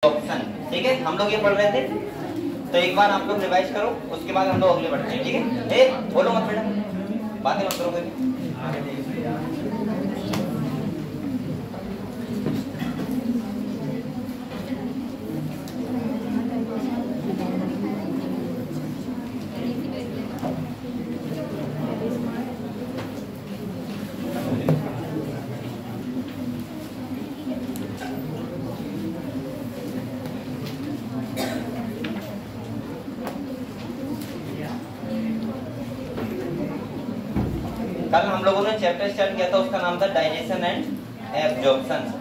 Option. ठीक है, हम लोग ये पढ़ रहे थे, तो एक बार आप लोग रिवाइज करो, उसके बाद हम लोग अगले बढ़ते हैं। ठीक है, बोलो मत बेटा, बातें मत करो कभी। कल हम लोगों ने चैप्टर स्टार्ट किया था, उसका नाम था डाइजेशन एंड एब्जॉर्प्शन।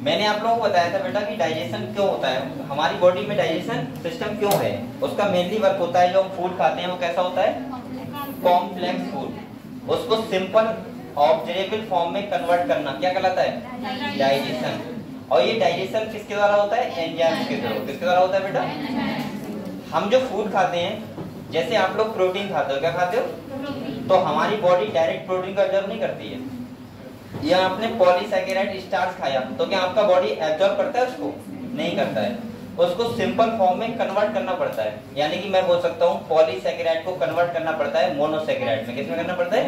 मैंने आप लोगों को बताया था बेटा कि डाइजेशन क्यों होता है, हमारी बॉडी में डाइजेशन सिस्टम क्यों है। उसका मेनली वर्क होता है, जो हम फूड खाते हैं वो कैसा होता है, कॉम्प्लेक्स फूड, उसको सिंपल ऑब्जर्वेबल फॉर्म में कन्वर्ट करना क्या कहलाता है, डाइजेशन। और ये डाइजेशन किसके द्वारा होता है, एंजाइम्स के द्वारा। किसके द्वारा होता है बेटा, हम जो फूड खाते हैं, जैसे आप लोग प्रोटीन खाते हो, क्या खाते हो, तो हमारी बॉडी डायरेक्ट प्रोटीन का एब्जॉर्ब नहीं करती है। या आपने पॉलीसैकेराइड स्टार्च खाया, तो क्या आपका बॉडी एब्जॉर्ब करता है उसको, नहीं करता है, उसको सिंपल फॉर्म में कन्वर्ट करना पड़ता है। यानी कि मैं बोल सकता हूँ पॉलीसैकेराइड को कन्वर्ट करना पड़ता है मोनोसैकेराइड में। किसमें करना पड़ता है,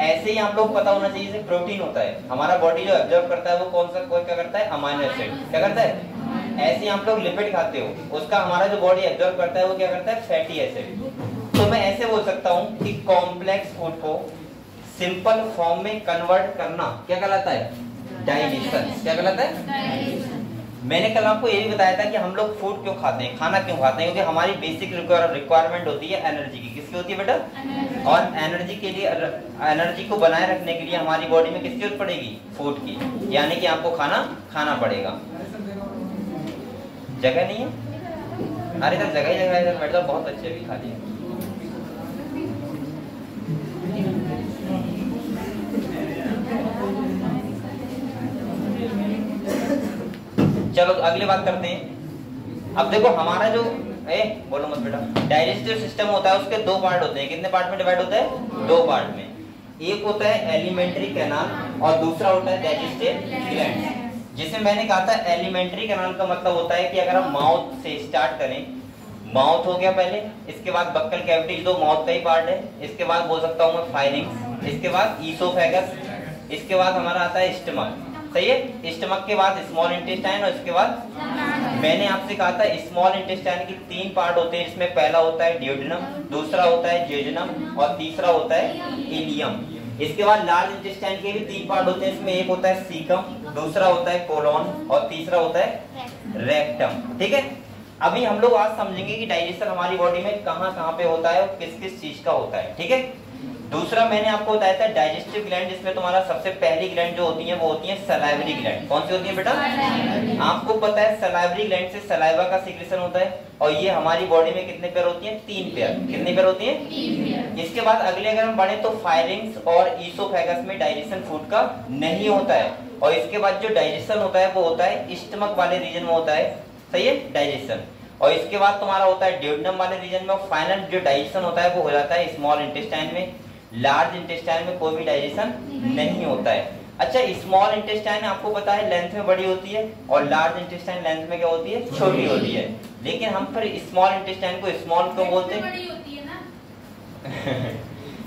ऐसे ही आप लोग पता होना चाहिए, जैसे प्रोटीन होता है, हमारा बॉडी जो एब्जॉर्ब करता है वो कौन सा, कोई क्या करता है, अमाइनो एसिड। क्या करता है, ऐसे ही आप लोग लिपिड खाते हो, उसका हमारा जो बॉडी एब्जॉर्ब करता है वो क्या करता है, फैटी एसिड। तो मैं ऐसे बोल सकता हूँ कि कॉम्प्लेक्स फूड को सिंपल फॉर्म में कन्वर्ट करना क्या कहलाता है, डाइजेशन। क्या कहलाता है, मैंने कल आपको ये भी बताया था कि हम लोग फूड क्यों खाते हैं, खाना क्यों खाते हैं, क्योंकि हमारी बेसिक रिक्वायरमेंट होती है एनर्जी की। किसकी होती है बेटा, और एनर्जी के लिए, एनर्जी को बनाए रखने के लिए हमारी बॉडी में किसकी जरूरत पड़ेगी, फूड की। यानी कि आपको खाना खाना पड़ेगा। जगह नहीं है, अरे इधर जगह ही जगह, इधर बैठ जाओ, बहुत अच्छे भी खाली है। चलो तो अगली बात करते हैं। अब देखो हमारा जो बोलो मत बेटा, डाइजेस्टिव सिस्टम होता है, उसके दो पार्ट होते हैं। कितने पार्ट में डिवाइड होता है, दो पार्ट में। एक होता है एलिमेंट्री कैनाल और दूसरा होता है डाइजेस्टिव ग्लैंड। जिसमें मैंने कहा था एलिमेंट्री कैनाल का मतलब होता है कि अगर हम माउथ से स्टार्ट करें, माउथ हो गया पहले, इसके बाद बक्कल कैविटी जो माउथ का ही पार्ट है, इसके बाद बोल सकता हूँ मैं फाइरिंग्स, इसके बाद ईसोफेगस, इसके बाद हमारा आता है स्टमक। सही है, स्टमक के बाद स्मॉल इंटेस्टाइन और इसके बाद मैंने आपसे कहा था स्मॉल इंटेस्टाइन की तीन पार्ट होते हैं, जिसमें पहला होता है ड्यूडेनम, दूसरा होता है जेजुनम और तीसरा होता है इलियम। इसके बाद लार्ज इंटेस्टाइन के भी तीन पार्ट होते हैं, इसमें एक होता है सीकम, दूसरा होता है कोलोन और तीसरा होता है रेक्टम। ठीक है, अभी हम लोग आज समझेंगे कि डाइजेशन हमारी बॉडी में कहाँ पे होता है और किस किस चीज का होता है। ठीक है, दूसरा मैंने आपको बताया था डाइजेस्टिव ग्लैंड, जिसमें तुम्हारा सबसे पहली ग्लैंड जो होती है वो होती है सलाइवरी ग्लैंड। कौन सी होती है बेटा, आपको पता है सलाइवरी ग्लैंड से सलाइवा का सीक्रेशन होता है, और ये हमारी बॉडी में कितने पेयर होती हैं, तीन पेयर। कितने पेयर होती हैं, तीन पेयर। इसके बाद अगले अगर हम बढ़े तो फायरिंग्स और ईसोफेगस में डाइजेशन फूड का नहीं होता है, और इसके बाद जो डाइजेशन होता है वो होता है स्टमक वाले रीजन में होता है। सही है, डाइजेशन। और इसके बाद तुम्हारा होता है ड्यूडेनम वाले रीजन में, फाइनल जो डाइजेशन होता है वो हो जाता है स्मॉल इंटेस्टाइन में। लार्ज इंटेस्टाइन में कोई भी डाइजेशन नहीं होता है। अच्छा, स्मॉल इंटेस्टाइन आपको पता है लेंथ में बड़ी होती है, और लार्ज इंटेस्टाइन लेंथ में क्या होती है, छोटी होती है। लेकिन हम फिर स्मॉल इंटेस्टाइन को स्मॉल क्यों बोलते हैं,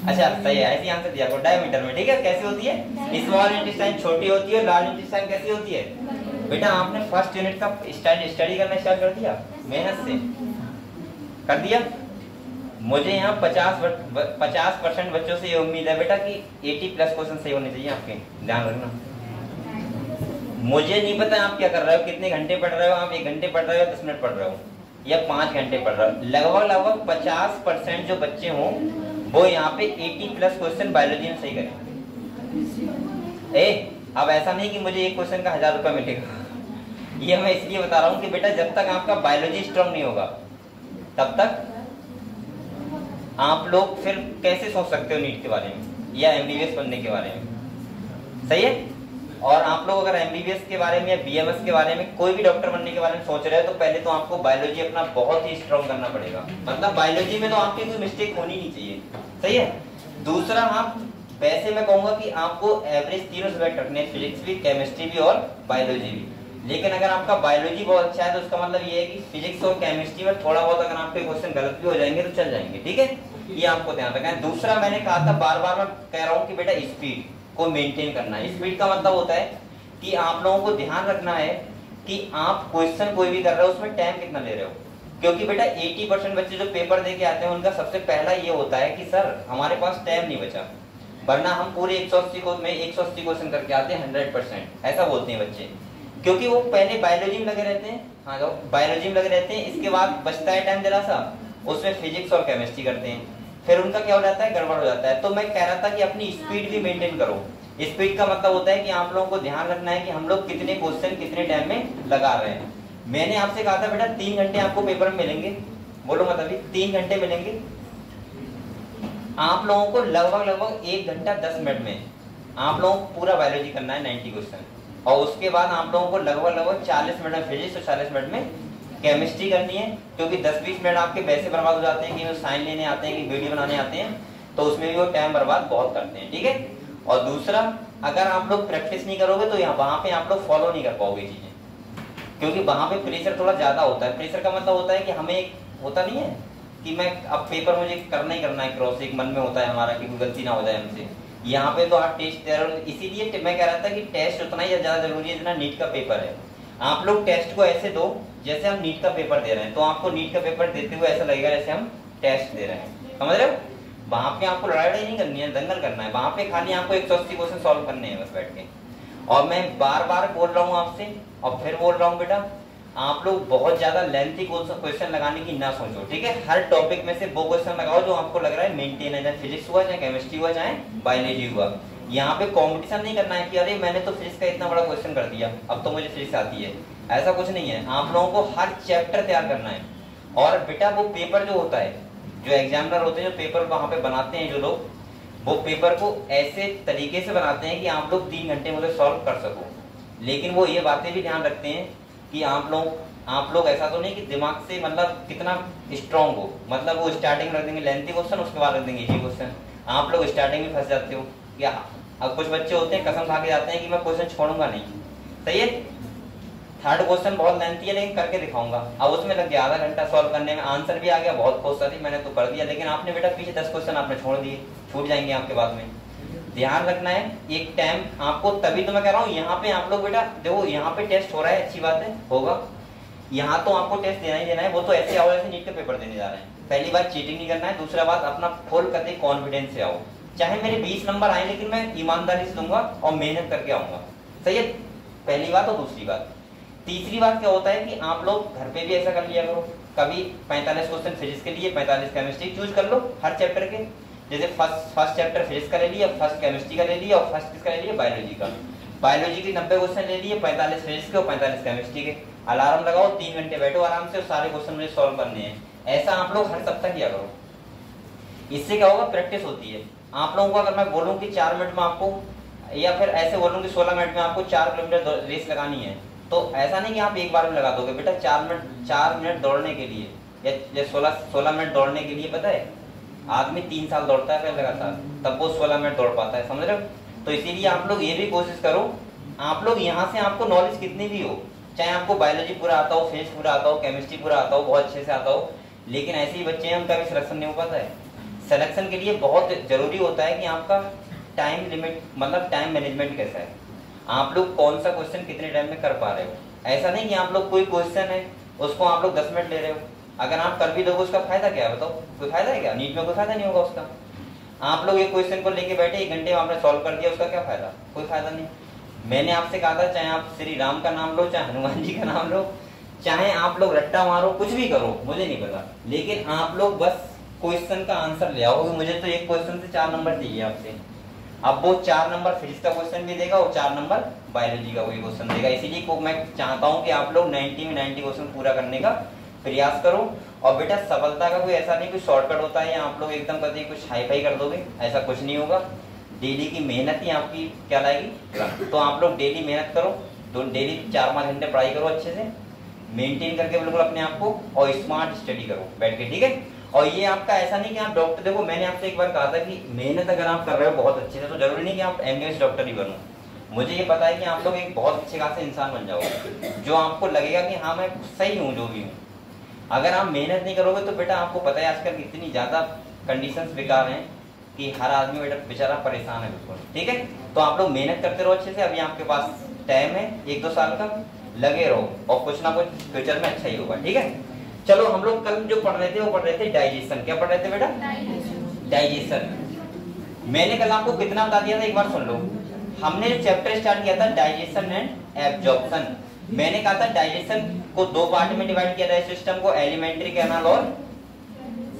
अच्छा सही है, ऐसी आंसर दिया करो डायमीटर में। ठीक है, कैसी होती है, स्मॉल इंटेस्टाइन छोटी होती है, लार्ज इंटेस्टाइन कैसी होती है। बेटा आपने फर्स्ट यूनिट का स्टडी करना स्टार्ट कर दिया, मेहनत से कर दिया। मुझे यहाँ 50% बच्चों से ये उम्मीद है बेटा कि 80+ क्वेश्चन सही होने चाहिए आपके, ध्यान रखना। मुझे नहीं पता आप क्या कर रहे हो, कितने घंटे पढ़ रहे हो, आप 1 घंटे पढ़ रहे हो, 10 मिनट पढ़ रहे हो, या 5 घंटे पढ़ रहे हो। लगभग 50% जो बच्चे हों वो यहाँ पे 80+ क्वेश्चन बायोलॉजी में सही करें। अब ऐसा नहीं कि मुझे एक क्वेश्चन का 1000 रुपया मिलेगा। ये मैं इसलिए बता रहा हूँ कि बेटा जब तक आपका बायोलॉजी स्ट्रांग नहीं होगा तब तक आप लोग फिर कैसे सोच सकते हो नीट के बारे में या एमबीबीएस बनने के बारे में। सही है, और आप लोग अगर एमबीबीएस के बारे में या बीएमएस के बारे में, कोई भी डॉक्टर बनने के बारे में सोच रहे हो, तो पहले तो आपको बायोलॉजी अपना बहुत ही स्ट्रांग करना पड़ेगा। मतलब बायोलॉजी में तो आपकी कोई मिस्टेक होनी नहीं चाहिए। सही है, दूसरा आप वैसे मैं कहूंगा कि आपको एवरेज तीनों सब्जेक्ट रखने हैं, फिजिक्स भी, केमिस्ट्री भी और बायोलॉजी भी। लेकिन अगर आपका बायोलॉजी बहुत अच्छा है तो उसका मतलब ये है कि फिजिक्स और केमिस्ट्री में थोड़ा बहुत अगर आपके क्वेश्चन गलत भी हो जाएंगे तो चल जाएंगे, ठीक है, ये आपको ध्यान रखना है। दूसरा मैंने कहा था, बार बार मैं कह रहा हूँ कि बेटा स्पीड को मेंटेन करना है। स्पीड का मतलब होता है कि आप लोगों को ध्यान रखना है कि आप क्वेश्चन कोई भी कर रहे हो उसमें टाइम कितना ले रहे हो, क्योंकि बेटा 80% बच्चे जो पेपर दे के आते हैं उनका सबसे पहला ये होता है कि सर हमारे पास टाइम नहीं बचा, वरना हम पूरे 180 क्वेश्चन करके आते हैं 100%, ऐसा बोलते हैं बच्चे, क्योंकि वो पहले बायोलॉजी में लगे रहते हैं। हाँ जाओ, बायोलॉजी में लगे रहते हैं, इसके बाद बचता है टाइम जरा सा, उसमें फिजिक्स और केमिस्ट्री करते हैं, फिर उनका क्या हो जाता है, गड़बड़ हो जाता है। तो मैं कह रहा था कि अपनी स्पीड भी मेंटेन करो। स्पीड का मतलब होता है कि आप लोगों को ध्यान रखना है कि हम लोग कितने क्वेश्चन कितने टाइम में लगा रहे हैं। मैंने आपसे कहा था बेटा 3 घंटे आपको पेपर में मिलेंगे, बोलो मत अभी 3 घंटे मिलेंगे, आप लोगों को लगभग 1 घंटा 10 मिनट में आप लोगों को पूरा बायोलॉजी करना है 90 क्वेश्चन, और उसके बाद आप लोगों को लगभग 40 मिनट में फिजिक्स और 40 मिनट में केमिस्ट्री करनी है, क्योंकि 10-20 मिनट आपके वैसे बर्बाद हो जाते हैं कि वो साइन लेने आते हैं कि वीडियो बनाने आते हैं, तो उसमें भी वो टाइम बर्बाद बहुत करते हैं, ठीक है। और दूसरा, अगर आप लोग प्रैक्टिस नहीं करोगे तो वहां पे आप लोग फॉलो नहीं कर पाओगे चीजें, क्योंकि वहां पे प्रेशर थोड़ा ज्यादा होता है। प्रेशर का मतलब होता है कि हमें एक होता नहीं है कि मैं अब पेपर मुझे करना ही करना है, क्रॉस एक मन में होता है हमारा कि कोई गलती ना हो जाए हमसे। यहाँ पे तो आप टेस्ट दे रहे हो, इसीलिए मैं कह रहा था कि टेस्ट उतना ही ज्यादा जरूरी है जितना नीट का पेपर है। आप लोग टेस्ट को ऐसे दो जैसे हम नीट का पेपर दे रहे हैं, तो आपको नीट का पेपर देते हुए ऐसा लगेगा जैसे हम टेस्ट दे रहे हैं, समझ रहे हो। वहां पे आपको लड़ाई नहीं करनी है, दंगल करना है, वहां पे खाली आपको 180 क्वेश्चन सॉल्व करने हैं बस बैठ के। और मैं बार बार बोल रहा हूँ आपसे और फिर बोल रहा हूँ बेटा, आप लोग बहुत ज्यादा लेंथी क्वेश्चन लगाने की ना सोचो, ठीक है। हर टॉपिक में से वो क्वेश्चन लगाओ जो आपको लग रहा है मेंटेन है, चाहे फिजिक्स हुआ, चाहे केमिस्ट्री हुआ, चाहे बायोलॉजी हुआ। यहाँ पे कंपटीशन नहीं करना है कि अरे मैंने तो फिजिक्स का इतना बड़ा क्वेश्चन कर दिया, अब तो मुझे फिजिक्स आती है, ऐसा कुछ नहीं है। आप लोगों को हर चैप्टर तैयार करना है। और बेटा वो पेपर जो होता है, जो एग्जामिनर होते हैं, जो पेपर वहां पे बनाते हैं जो लोग, वो पेपर को ऐसे तरीके से बनाते हैं कि आप लोग 3 घंटे में सॉल्व कर सको। लेकिन वो ये बातें भी ध्यान रखते हैं कि आप लोग ऐसा तो नहीं कि दिमाग से मतलब कितना स्ट्रांग हो, मतलब वो स्टार्टिंग में रख देंगे लेंथी क्वेश्चन, उसके बाद रख देंगे इजी क्वेश्चन। आप लोग स्टार्टिंग में फंस जाते हो। या अब कुछ बच्चे होते हैं कसम खा के जाते हैं कि मैं क्वेश्चन छोड़ूंगा नहीं, सही है, 3rd क्वेश्चन बहुत लेंथी है लेकिन करके दिखाऊंगा। अब उसमें लग गया आधा घंटा सॉल्व करने में, आंसर भी आ गया, बहुत खुश थी, मैंने तो कर दिया, लेकिन आपने बेटा पीछे 10 क्वेश्चन आपने छोड़ दिए, छूट जाएंगे आपके बाद में। ध्यान रखना है एक टाइम आपको, तभी तो मैं कह रहा हूँ यहाँ पे आप लोग बेटा देखो, यहाँ पे टेस्ट हो रहा है, अच्छी बात है, होगा, यहाँ तो आपको टेस्ट देना ही देना है, वो तो ऐसे आओ जैसे नीट का पेपर देने जा रहे हैं। पहली बात चीटिंग नहीं करना है, दूसरा बात अपना फुल करके कॉन्फिडेंस से आओ, चाहे मेरे 20 नंबर आए लेकिन मैं ईमानदारी से दूंगा और मेहनत करके आऊंगा, सही है, पहली बात। और दूसरी बात, तीसरी बात क्या होता है कि आप लोग घर पे भी ऐसा कर लिया करो, कभी 45 क्वेश्चन फिजिक्स के लिए, 45 केमिस्ट्री चूज कर लो हर चैप्टर के, जैसे फर्स्ट चैप्टर फिजिक्स का ले लिया, फर्स्ट केमिस्ट्री का ले लिया और फर्स्ट किसका ले लिया, बायोलॉजी का। बायोलॉजी के 90 क्वेश्चन ले लिए, 45 फिजिक्स के और 45 केमिस्ट्री के। अलार्म लगाओ, 3 घंटे बैठो आराम से और सारे क्वेश्चन मुझे सॉल्व करने हैं। ऐसा आप लोग हर सप्ताह किया करो, इससे क्या होगा, प्रैक्टिस होती है। आप लोगों को अगर मैं बोलूं कि 4 मिनट में आपको, या फिर ऐसे बोलूं कि 16 मिनट में आपको 4 किलोमीटर रेस लगानी है, तो ऐसा नहीं कि आप एक बार में लगा दोगे बेटा। 4 मिनट दौड़ने के लिए या 16 मिनट दौड़ने के लिए, पता है आदमी 3 साल दौड़ता है पहले लगातार, तब वो 16 मिनट दौड़ पाता है, समझ रहे हो। तो इसीलिए आप लोग ये भी कोशिश करो, आप लोग यहाँ से आपको नॉलेज कितनी भी हो, चाहे आपको बायोलॉजी पूरा आता हो, फिजिक्स पूरा आता हो, केमिस्ट्री पूरा आता हो, बहुत अच्छे से आता हो, लेकिन ऐसे ही बच्चे हैं उनका भी सिलेक्शन नहीं हो पाता है। सिलेक्शन के लिए बहुत जरूरी होता है कि आपका टाइम लिमिट, मतलब टाइम मैनेजमेंट कैसा है, आप लोग कौन सा क्वेश्चन कितने टाइम में कर पा रहे हो। ऐसा नहीं कि आप लोग कोई क्वेश्चन है उसको आप लोग 10 मिनट ले रहे हो, अगर आप कर भी दोगे उसका फायदा क्या है, बताओ, कोई फायदा है क्या, नीट में कोई फायदा नहीं होगा उसका। आप लोग एक क्वेश्चन को लेके बैठे 1 घंटे में आपने सॉल्व कर दिया, उसका क्या फायदा, कोई फायदा नहीं। मैंने आपसे कहा था, चाहे आप श्री राम का नाम लो, चाहे हनुमान जी का नाम लो, चाहे आप लोग रट्टा मारो, कुछ भी करो, मुझे नहीं पता, लेकिन आप लोग बस क्वेश्चन का आंसर ले आओ। मुझे तो एक क्वेश्चन से 4 नंबर चाहिए आपसे। अब वो 4 नंबर फिजिक्स का क्वेश्चन भी देगा और 4 नंबर बायोलॉजी का कोई क्वेश्चन देगा। इसीलिए मैं चाहता हूं कि आप लोग 90 में 90 क्वेश्चन पूरा करने का प्रयास करो। और बेटा सफलता का कोई ऐसा नहीं कोई शॉर्टकट होता है या आप लोग एकदम कभी कुछ हाई फाई कर दोगे, ऐसा कुछ नहीं होगा। डेली की मेहनत ही आपकी क्या लाएगी। तो आप लोग डेली मेहनत करो, तो डेली 4-5 घंटे पढ़ाई करो, अच्छे से मेंटेन करके बिल्कुल अपने आप को, और स्मार्ट स्टडी करो बैठ के, ठीक है। और ये आपका ऐसा नहीं कि आप डॉक्टर, देखो मैंने आपसे एक बार कहा था कि मेहनत अगर आप कर रहे हो बहुत अच्छे से, तो जरूरी नहीं कि आप एमबीबीएस डॉक्टर ही बनो। मुझे ये पता है कि आप लोग एक बहुत अच्छे खासे इंसान बन जाओगे, जो आपको लगेगा कि हाँ मैं सही हूँ जो भी हूँ। अगर आप मेहनत नहीं करोगे तो बेटा आपको पता है आजकल इतनी ज्यादा कंडीशंस बेकार हैं कि हर आदमी बेटा बेचारा परेशान है बिल्कुल। ठीक है, तो आप लोग मेहनत करते रहो अच्छे से, अभी आपके पास टाइम है 1-2 साल का, लगे रहो और कुछ ना कुछ फ्यूचर में अच्छा ही होगा। ठीक है, चलो हम लोग कल जो पढ़ रहे थे वो पढ़ रहे थे डाइजेशन। क्या पढ़ रहे थे बेटा? डाइजेशन। मैंने कल आपको कितना बता दिया था एक बार सुन लो। हमने जो चैप्टर स्टार्ट किया था डाइजेशन एंड एब्जॉर्प्शन, मैंने कहा था डाइजेशन को 2 पार्ट में डिवाइड किया था इस सिस्टम को, एलिमेंट्री कैनाल और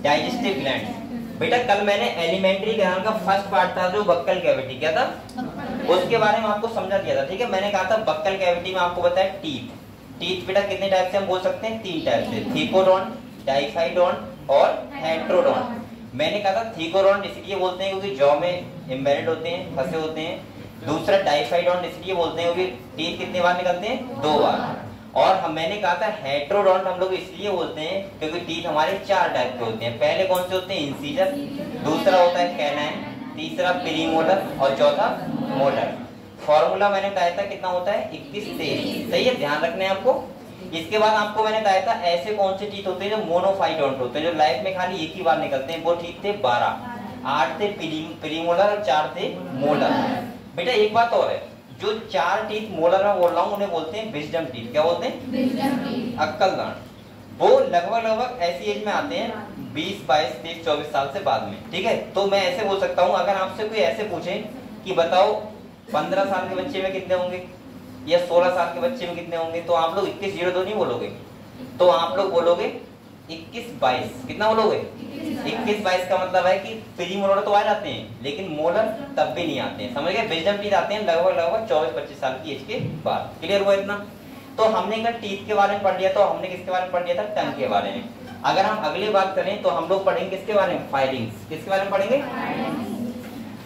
डाइजेस्टिव ग्लैंड। बेटा कल मैंने एलिमेंट्री कैनाल का फर्स्ट पार्ट था जो बक्कल कैविटी, क्या था उसके बारे में आपको समझा दिया था। ठीक है, मैंने कहा था बक्कल कैविटी में आपको बताया टीथ। टीथ बेटा कितने टाइप से हम बोल सकते हैं? 3 टाइप से, थीकोडोन, डाइफाइडोन और हेट्रोडोन। मैंने कहा था थीकोडोन इसलिए बोलते हैं क्योंकि जॉ में एम्बेडेड होते हैं, फंसे होते हैं। दूसरा डाइफाइडोन इसलिए बोलते हैं क्योंकि टीथ कितने बार निकलते हैं? 2 बार। और मैंने कहा था हेट्रोडोंट हम लोग इसलिए बोलते हैं क्योंकि टीथ हमारे 4 टाइप के होते हैं। पहले कौन से होते हैं? इंसीजर, दूसरा होता है कैनाइन, तीसरा प्रीमोलर और चौथा मोलर। फॉर्मूला मैंने बताया था कितना होता है? 21-23। सही है, ध्यान रखना है आपको। इसके बाद आपको मैंने बताया था ऐसे कौन से टीथ होते हैं जो मोनोफाइडोंट होते हैं, जो लाइफ में खाली एक ही बार निकलते हैं। वो टीथ थे 12, 8 थे प्रीमोलर और 4 थे मोलर। बेटा एक बात और है, जो 4 टीथ मोलर में बोल रहा हूँ उन्हें बोलते हैं विजडम टीथ। क्या बोलते हैं? अक्कल दांत। वो लगभग ऐसी एज में आते हैं 20, 22, 23, 24 साल से बाद में। ठीक है, तो मैं ऐसे बोल सकता हूँ, अगर आपसे कोई ऐसे पूछे कि बताओ 15 साल के बच्चे में कितने होंगे या 16 साल के बच्चे में कितने होंगे, तो आप लोग 21-02 नहीं बोलोगे, तो आप लोग बोलोगे 21-22। कितना बोलोगे? 21-22 का मतलब है कि प्रीमोलर तो आ जाते हैं लेकिन मोलर तब भी नहीं आते हैं। समझ गए? विजडम टीथ आते हैं लगभग 24-25 साल की एज के बाद। क्लियर हुआ इतना? तो हमने कल टीथ के बारे में पढ़ लिया, तो हमने किसके बारे में पढ़ लिया था? टंग के बारे में। अगर हम अगली बात करें तो हम लोग पढ़ेंगे किसके बारे में? फायरिंग्स। किसके बारे में पढ़ेंगे?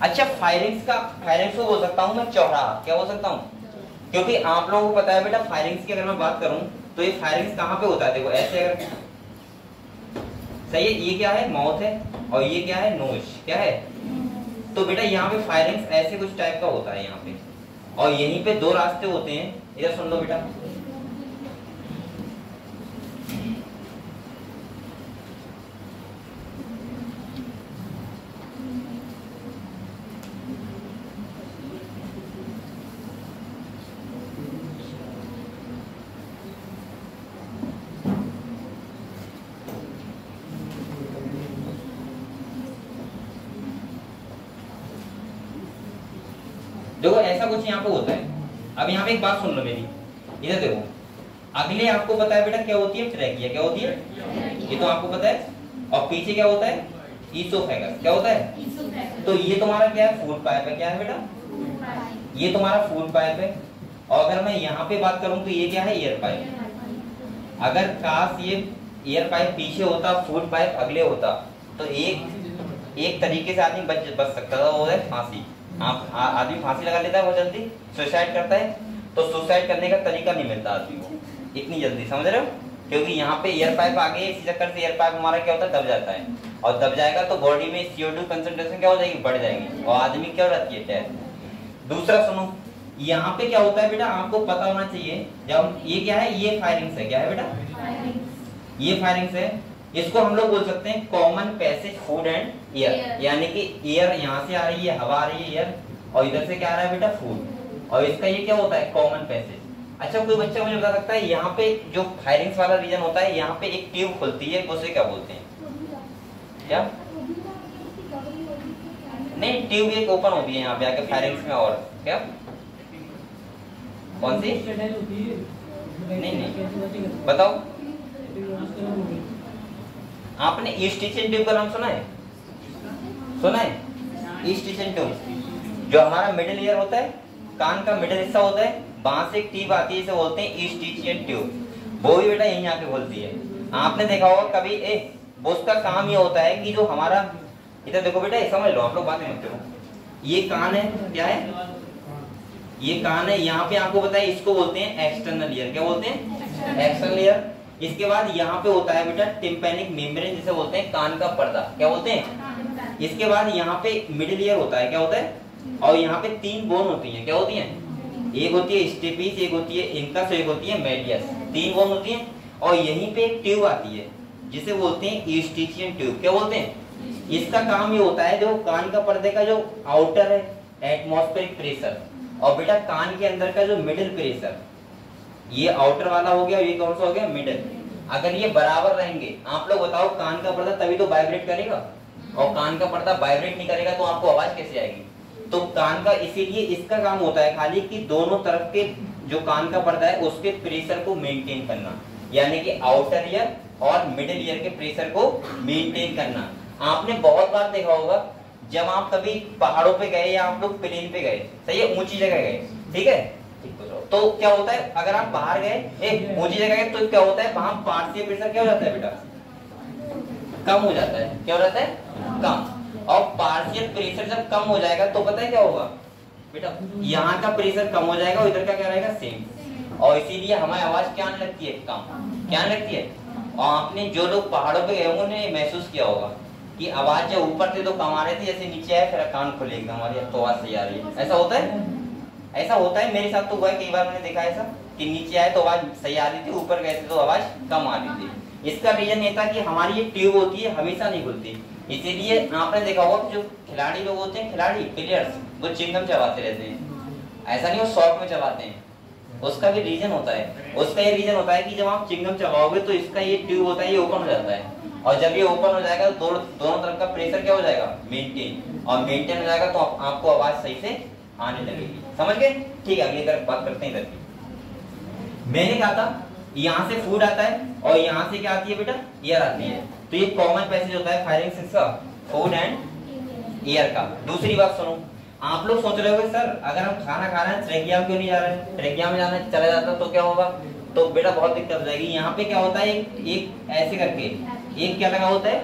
अच्छा, फायरिंग्स को बोल सकता हूँ मैं चौराहा। क्या बोल सकता हूँ? क्योंकि आप लोगों को पता है बेटा फायरिंग्स की अगर मैं बात करूं तो ये फायरिंग्स कहाँ पे होता है? देखो ऐसे, अगर सही है, ये क्या है? माउथ है और ये क्या है? नोज। क्या है? तो बेटा यहाँ पे फायरिंग्स ऐसे कुछ टाइप का होता है यहाँ पे, और यहीं पे 2 रास्ते होते हैं। इधर सुन लो बेटा, देखो ऐसा कुछ यहाँ पे होता है। अब यहाँ पे एक बात सुन लो मेरी, इधर देखो, अगले आपको पता है बेटा क्या होती है? ट्रैकिया। क्या होती है? ये तो आपको पता है। और पीछे क्या होता है? ईसोफेगस। क्या होता है? तो ये तुम्हारा क्या है? फूड पाइप है। क्या है बेटा? ये तुम्हारा फूड पाइप है। और अगर मैं यहाँ पे बात करूँ तो ये क्या है? Year pipe. अगर काश ये ईयर पाइप पीछे होता, फूड पाइप अगले होता, तो एक तरीके से आदमी बच सकता था, वो है फांसी। आदमी फांसी लगा लेता है बहुत जल्दी, सुसाइड करता है, तो सुसाइड करने का तरीका नहीं मिलता आदमी को इतनी जल्दी। समझ रहे हो? क्योंकि यहाँ पे एयर पाइप आ गई, इसी चक्कर से एयर पाइप हमारा क्या होता है? दब जाता है, और दब जाएगा तो बॉडी में CO2 कंसंट्रेशन क्या हो जाएगी? बढ़ जाएगी, और आदमी क्या हो जाती है? डेथ। दूसरा सुनो, यहाँ पे क्या होता है बेटा? आपको पता होना चाहिए, जब ये क्या है? ये फायरिंग्स है। क्या है बेटा? ये फायरिंग्स है। इसको हम लोग बोल सकते हैं common passage food and air, यानी कि एयर यहाँ से आ रही है, हवा आ रही है एयर, और इधर से क्या आ रहा है बेटा? फूड, और इसका ये क्या होता है? Common passage. अच्छा, कोई बच्चा मुझे बता सकता है यहाँ पे जो फायरिंग्स वाला रीजन होता है, यहाँ पे एक ट्यूब खुलती है, उसे क्या बोलते हैं? क्या? नहीं, ट्यूब एक ओपन होती है यहाँ पे आके फायरिंग्स में। और क्या? कौन सी? नहीं, बताओ। आपने ईस्टिशियन ट्यूब का नाम सुना है? सुना है? ईस्टिशियन ट्यूब जो हमारा मिडिल ईयर होता है, कान का मिडिल हिस्सा होता है, वहां से एक ट्यूब आती है, इसे बोलते हैं ईस्टिशियन ट्यूब। वो भी बेटा यहीं आके बोलती है। आपने देखा होगा कभी, वो उसका काम ये होता है कि जो हमारा, इधर देखो बेटा, समझ लो, आप लोग बातें मत करो। ये कान है, क्या है? ये कान है। यहाँ पे आपको बताया इसको बोलते हैं एक्सटर्नल ईयर। क्या बोलते हैं? External ear. इसके बाद यहाँ पे होता है बेटा टिम्पैनिक मेम्ब्रेन, जिसे बोलते हैं कान का पर्दा। क्या बोलते हैं? इसके बाद यहाँ पे मिडिल ईयर होता है। क्या होता है? और यहाँ पे 3 बोन होती हैं। क्या होती हैं? एक होती है स्टेपीज, एक होती है इंकस, एक होती है मेडियस, 3 बोन होती हैं। और यहीं पे एक ट्यूब आती है जिसे बोलते हैं यूस्टिचियन ट्यूब। क्या बोलते हैं? इसका काम ये होता है, जो कान का पर्दे का जो आउटर है एटमॉस्फेरिक प्रेशर, और बेटा कान के अंदर का जो मिडिल प्रेशर, ये आउटर वाला हो गया, ये कौन सा हो गया? मिडिल। अगर ये बराबर रहेंगे, आप लोग बताओ, कान का पर्दा तभी तो वाइब्रेट करेगा, और कान का पर्दा वाइब्रेट नहीं करेगा तो आपको आवाज कैसे आएगी? तो कान का, इसीलिए इसका काम होता है खाली कि दोनों तरफ के जो कान का पर्दा है उसके प्रेशर को मेंटेन करना, यानी कि आउटर ईयर और मिडिल ईयर के प्रेशर को मेंटेन करना। आपने बहुत बार देखा होगा जब आप कभी पहाड़ों पे गए या आप लोग प्लेन पे गए, सही है, ऊंची जगह गए, ठीक है, तो क्या होता है, अगर आप बाहर गए ऊंची जगह गए तो क्या होता है, वहां पार्शियल प्रेशर क्या हो जाता है बेटा? कम हो जाता है। क्या हो जाता है? कम। और पार्शियल प्रेशर जब कम हो जाएगा तो पता है क्या होगा बेटा? यहाँ का प्रेशर कम हो जाएगा और इधर का क्या रहेगा? सेम। और इसीलिए हमारी आवाज क्या आने लगती है? कम। क्या आने लगती है? और आपने जो लोग पहाड़ों पे गए होंगे उन्होंने महसूस किया होगा कि आवाज जब ऊपर थे तो कम आ रही थी, जैसे नीचे आए फिर कान खुले एकदम, हमारी तो आवाज सही आ रही है। ऐसा होता है? ऐसा होता है, मेरे साथ तो हुआ है, कई बार मैंने देखा ऐसा कि नीचे आए तो आवाज सही आ रही थी, ऊपर गए थे तो आवाज कम आ रही थी। इसका रीजन ये था कि हमारी ये ट्यूब होती है हमेशा नहीं खुलती, इसीलिए आपने देखा होगा जो खिलाड़ी लोग होते हैं, खिलाड़ी प्लेयर्स, वो चिंगम चबाते रहते हैं। ऐसा नहीं वो शॉर्ट में चबाते हैं, उसका भी रीजन होता है। उसका ये रीजन होता है कि जब आप चिंगम चबाओगे तो इसका ये ट्यूब होता है, ये ओपन हो जाता है, और जब ये ओपन हो जाएगा तो दोनों तरफ का प्रेशर क्या हो जाएगा? मेंटेन। और मेंटेन हो जाएगा तो आपको आवाज सही से आने लगेगी। समझ गए? ठीक है, अगली तरफ बात करते हैं। इधर की मैंने कहा था यहाँ से फूड आता है और यहाँ से क्या आती है बेटा? ईयर आती है। तो ये कॉमन पैसेज होता है फायरिंग का, फूड एंड ईयर का। दूसरी बात सुनो, आप लोग सोच रहे हो सर अगर हम खाना खा रहे हैं ट्रेकिया में क्यों नहीं जा रहे हैं? ट्रेकिया में जाना चला जाता तो क्या होगा? तो बेटा बहुत दिक्कत हो जाएगी। यहाँ पे क्या होता है, एक ऐसे करके एक क्या लगा होता है,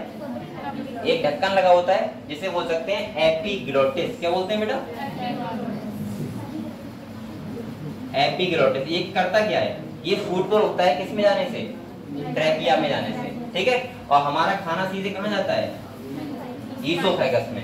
एक ढक्कन लगा होता है जिसे बोल सकते हैं एपिग्लोटिस। क्या बोलते हैं बेटा? एपिग्लोटिस। ये करता क्या है? ये फूड को रोकता है किस में जाने से? ट्रैकिया में जाने से, ठीक है। और हमारा खाना सीधे कहाँ जाता है? ईसोफेगस में।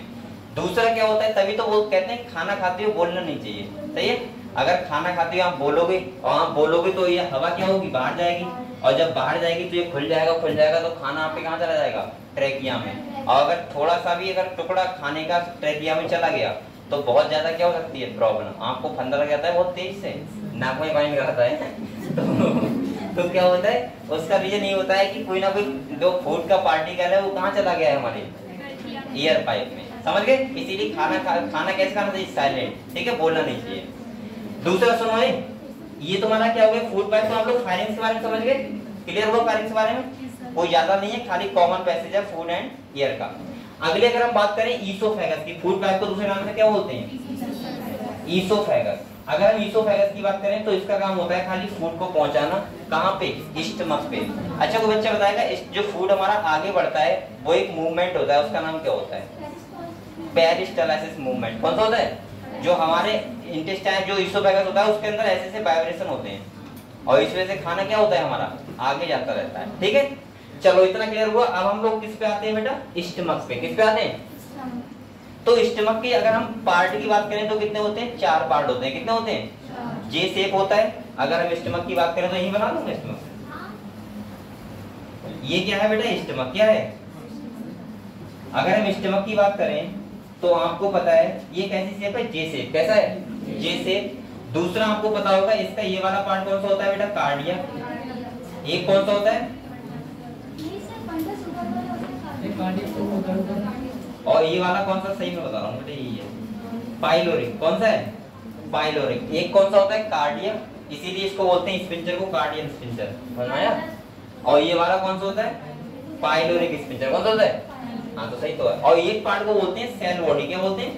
दूसरा क्या होता है, तभी तो वो कहते हैं खाना खाते हुए बोलना नहीं चाहिए, सही है। अगर खाना खाते हुए आप बोलोगे और आप बोलोगे तो ये हवा क्या होगी? बाहर जाएगी, और जब बाहर जाएगी तो ये खुल जाएगा तो खाना आपके कहाँ चला जाएगा? ट्रैकिया में। और अगर थोड़ा सा भी अगर टुकड़ा खाने का ट्रैकिया में चला गया तो बहुत ज्यादा क्या हो सकती है प्रॉब्लम? आपको फंदा लग जाता है बहुत तेज से, नाक में पानी लगाता है तो क्या होता है? उसका रीजन ये होता है कि कोई ना कोई जो फूड का पार्टिकल है वो कहाँ चला गया है? हमारे ईयर पाइप में। समझ गए? इसीलिए खाना कैसे खाना चाहिए? साइलेंट, ठीक है, बोलना नहीं चाहिए। दूसरा सुनो, ये तुम्हारा क्या हो गया? Food pipe. तो आप लोग फायरिंग के बारे में समझ गए? क्लियर हुआ फायरिंग के बारे में? कोई ज्यादा नहीं है, खाली कॉमन पैसेज है फूड एंड ईयर का। अगले अगर हम बात करें ईसोफेगस की, फूड पाइप को दूसरे नाम से क्या बोलते हैं? ईसोफेगस। अगर हम ईसोफेगस की बात करें तो इसका काम होता है खाली फूड को पहुंचाना। कहाँ पे? स्टमक पे। अच्छा कोई बच्चा बताएगा जो फूड हमारा आगे बढ़ता है वो एक मूवमेंट होता है, उसका नाम क्या होता है? Peristalsis movement. कौन सा होता है? जो हमारे इंटेस्टाइन जो ईसोफेगस होता है उसके अंदर ऐसे ऐसे वाइब्रेशन होते हैं और इस वजह से खाना क्या होता है हमारा? आगे जाता रहता है, ठीक है। चलो इतना क्लियर हुआ। अब हम लोग किस पे आते हैं बेटा? स्टमक पे। किस पे आते हैं? तो स्टमक की अगर हम पार्ट की बात करें तो कितने होते हैं? 4 पार्ट होते हैं। कितने होते हैं? जे शेप होता है। अगर हम स्टमक की बात करें तो यही बना दूंगा स्टमक। ये क्या है बेटा? स्टमक क्या है? अगर हम स्टमक की बात करें तो आपको पता है ये कैसी शेप है? जे शेप। कैसा है? जे शेप। दूसरा आपको पता होगा इसका ये वाला पार्ट कौन सा होता है बेटा? कार्डिया। एक कौन सा होता है? और ये वाला कौन सा? सही में बता रहा हूँ बेटा, यही है पाइलोरिक। कौन सा है? पाइलोरिक। एक कौन सा होता है? कार्डिया। इसीलिए इसको बोलते हैं स्पिंचर को कार्डियल स्पिंचर, बनाया। और ये वाला कौन सा होता है? Pyloric sphincter. कौन सा होता है? हाँ तो सही तो है। और एक पार्ट को बोलते हैं सेल बॉडी। क्या बोलते हैं?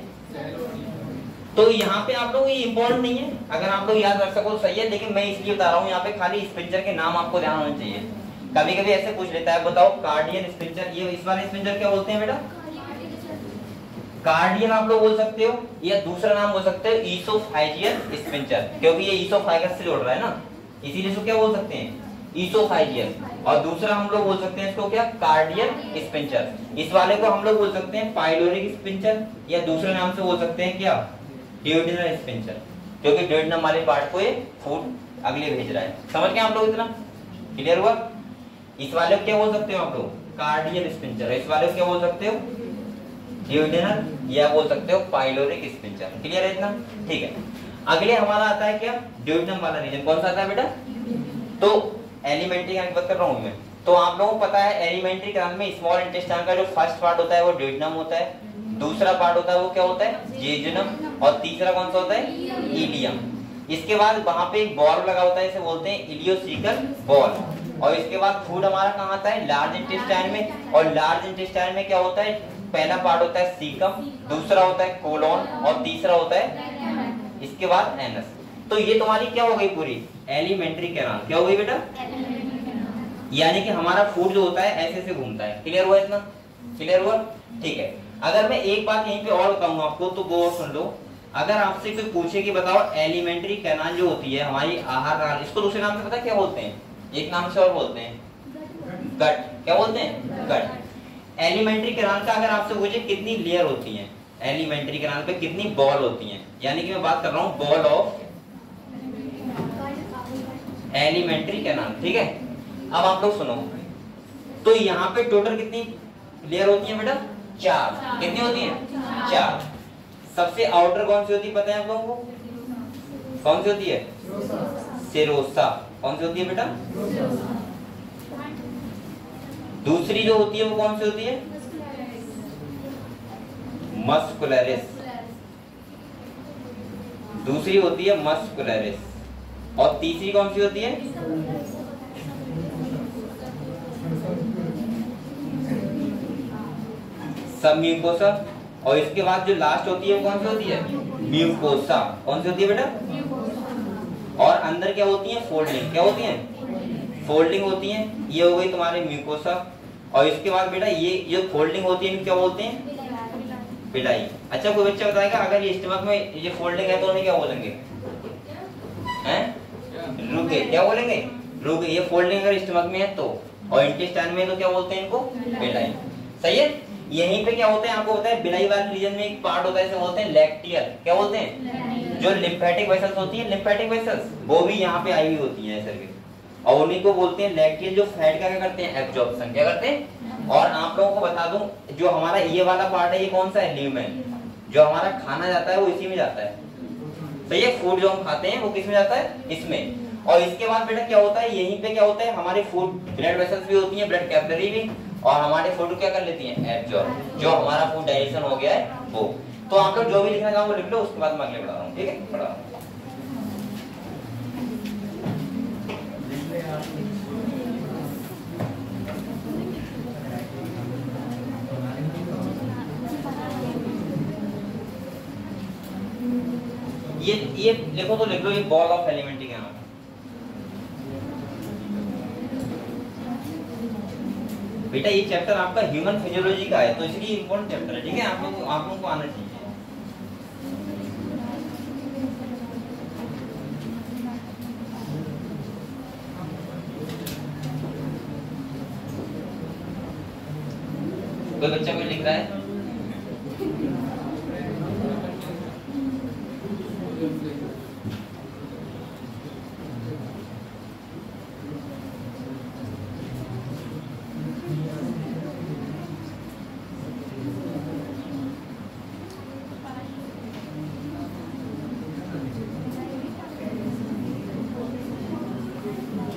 तो यहाँ पे आप लोग ये इंपॉर्टेंट नहीं है, अगर आप लोग याद रख सको तो सही है, लेकिन मैं इसलिए बता रहा हूँ यहाँ पे खाली स्पिंचर के नाम आपको ध्यान होना चाहिए। कभी कभी ऐसे पूछ लेता है, बताओ कार्डियल स्पिंचर, ये इस वाले स्पिंचर क्या बोलते हैं बेटा? कार्डियल आप लोग बोल सकते हो, या दूसरा नाम बोल सकते हो ईसोफाइजियल स्पिंचर, क्योंकि ये ईसोफाइगस से जोड़ रहा है ना, इसीलिए इसको क्या बोल सकते हैं? ईसोफाइजियल। और दूसरा हम लोग बोल सकते हैं इसको क्या? कार्डियल स्पिंचर। इस वाले को हम लोग बोल सकते हैं पाइलोरिक स्पिंचर, या दूसरे नाम से बोल सकते हैं क्या? Duodenal sphincter. क्योंकि ड्यूडेनम वाले पार्ट को ये फूड अगले भेज रहा है। समझ गए आप लोग? इतना क्लियर हुआ? इस वाले को क्या बोल सकते हो आप लोग? कार्डियल स्पिंचर। इस वाले को क्या बोल सकते हो? ड्यूडेनल, या बोल सकते हो पाइलोरिक स्पिंचर। क्लियर है इतना? ठीक है। अगले हमारा आता है क्या? ड्यूडेनम वाला रीजन। कौन सा आता है बेटा? तो एलिमेंट्री की बात कर रहा हूं मैं। तो आप लोगों को पता है एलिमेंट्री कैनाल में स्मॉल इंटेस्टाइन का जो फर्स्ट पार्ट होता है वो ड्यूडेनम होता है, दूसरा पार्ट होता है वो क्या होता है? जेजुनम, और तीसरा कौन सा होता है? इलियम। इसके बाद वहां पे एक बॉल लगा होता है, इसे बोलते हैं इलियोसिकल बॉल। और इसके बाद फूड हमारा कहाँ आता है? लार्ज इंटेस्टाइन में। और लार्ज इंटेस्टाइन में क्या होता है? पहला पार्ट होता है सीकम, दूसरा होता है कोलोन, और तीसरा होता है इसके बाद एनस। तो ये तुम्हारी क्या हो गई? पूरी एलिमेंट्री कैनाल। क्या हो गई बेटा? यानी कि हमारा फूड जो होता है ऐसे से घूमता है। क्लियर हुआ इतना? क्लियर हुआ? ठीक है। अगर मैं एक बात यहीं पे और बताऊंगा आपको तो गौर सुन लो। अगर आपसे कोई पूछे कि बताओ एलिमेंट्री कैनाल जो होती है हमारी आहार नाल, इसको दूसरे नाम से पता क्या बोलते हैं? एक नाम से और बोलते हैं गट। क्या बोलते हैं? गट। एलिमेंट्री कैनाल का अगर आपसे पूछे कितनी लेयर होती है, एलिमेंट्री कैनाल पे कितनी बॉल होती हैं, यानी कि मैं बात कर रहा हूँ बॉल ऑफ एलिमेंट्री कैनाल। ठीक है। अब आप लोग सुनो, तो यहाँ पे टोटल कितनी लेयर होती है बेटा? 4। कितनी होती है? 4। सबसे आउटर कौन सी होती है पता है आप लोगों को? कौन सी होती है? सेरोसा। कौन सी होती है बेटा? दूसरी जो होती है वो कौन सी होती है? मस्कुलरिस। दूसरी होती है मस्कुलरिस। और तीसरी कौन सी होती है? सब म्यूकोसा। और इसके बाद जो लास्ट होती है वो कौन सी होती है? म्यूकोसा। कौन सी होती है बेटा? और अंदर क्या होती है? फोल्डिंग। क्या होती है? फोल्डिंग होती है। ये हो गई तुम्हारे म्यूकोसा। और इसके बाद बेटा ये जो फोल्डिंग होती है क्या बोलते हैं? पिलाई। अच्छा कोई बच्चा बताएगा अगर ये स्टमक में ये फोल्डिंग है तो उन्हें क्या बोलेंगे? हैं? रुके। क्या बोलेंगे? रुके। ये फोल्डिंग अगर स्टमक में है तो, और इंटेस्टाइन में तो क्या बोलते हैं इनको? पिलाई। सही है। यहीं पे क्या होते हैं आपको पता है? बिलाई वाले रीजन में एक पार्ट होता है इसे बोलते हैं लैक्टियल। क्या बोलते हैं? जो लिम्फेटिक वेसल्स होती है, लिम्फेटिक वेसल्स वो भी यहाँ पे आई हुई होती है ऐसे, और उन्हीं को बोलते हैं लैक्टियल, जो फैट का क्या करते हैं? एब्जॉर्प्शन। क्या करते हैं? और आप लोगों को बता दूं जो हमारा ये वाला पार्ट है ये कौन सा है? ल्यूमेन। जो हमारा खाना जाता है वो इसी में जाता है। सही है। फूड जो हम खाते हैं वो किस में जाता है? इसमें। और इसके बाद बेटा क्या होता है? यहीं पे क्या होता है? हमारे फूड ब्लड वेसल्स भी होती हैं, ब्लड कैपिलरी भी, और हमारे फूड क्या कर लेती हैं? एब्जॉर्ब। जो हमारा फूड डाइजेशन हो गया है वो। तो आप लोग जो भी लिखना चाहो वो लिख लो, उसके बाद मैं अगले बढ़ा रहा हूँ। ठीक है? बढ़ा रहा हूँ। ये लिखो तो लिख लो, ये बॉल ऑफ एलिमेंट्री कैनाल। बेटा ये चैप्टर आपका ह्यूमन फिजियोलॉजी का है तो इसलिए इंपॉर्टेंट चैप्टर है। ठीक है। आप लोगों को आना चाहिए। कोई बच्चा कोई लिख रहा है?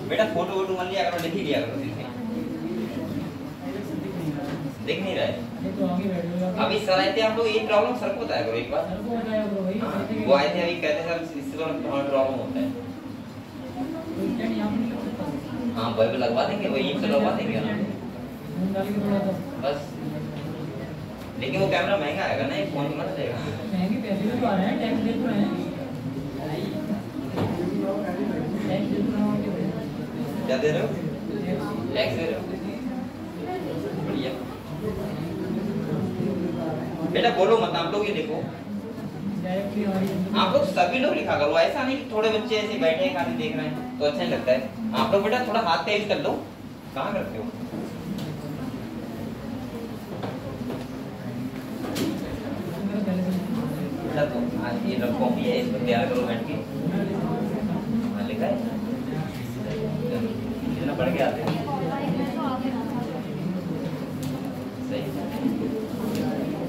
बेटा फोटो वोटो मान लिया करो, लिख ही लिया करो। देख नहीं रहा है अभी सर आए थे आप लोग, ये प्रॉब्लम सर को बताया करो एक बार। वो आए थे अभी, कहते सर इससे प्रॉब्लम होता है। हाँ बल्ब लगवा देंगे, वही से लगवा देंगे ना बस। लेकिन वो कैमरा महंगा आएगा ना, ये फोन मत लेगा। महंगे पैसे तो आ रहे हैं, टैक्स दे तो रहे हैं। क्या दे रहे हो? टैक्स दे रहे हो? बढ़िया। बेटा बोलो मत, आप लोग ये देखो, आप लोग सभी लोग लिखा करो। ऐसा नहीं कि थोड़े बच्चे ऐसे बैठे हैं खाली देख रहे हैं तो अच्छा नहीं लगता है। आप लोग बेटा थोड़ा हाथ तेज कर लो। कहाँ करते हो? अच्छा तो आज ये रखो भी है, इसको तैयार करो बैठ के। हाँ लिखा है कितना पढ़ के आते हैं सही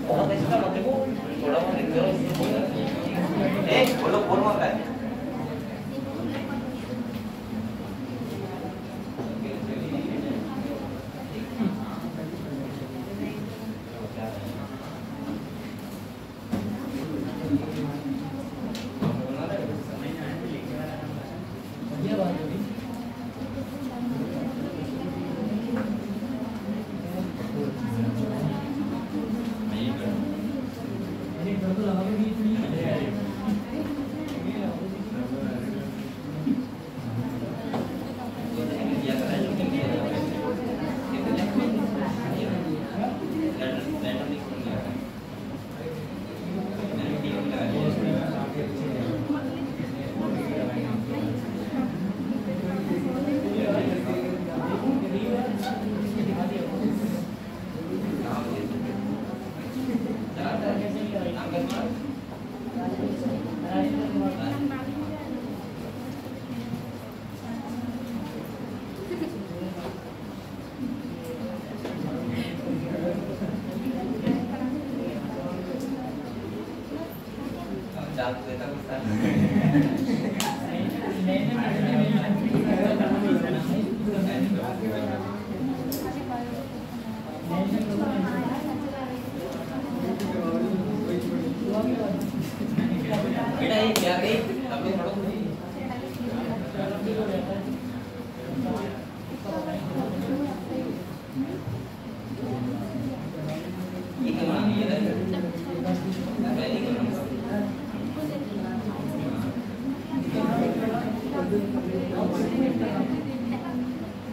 बहुत इसका मत देखो थोड़ा बहुत लिख करो। ए बोलो बोल मत है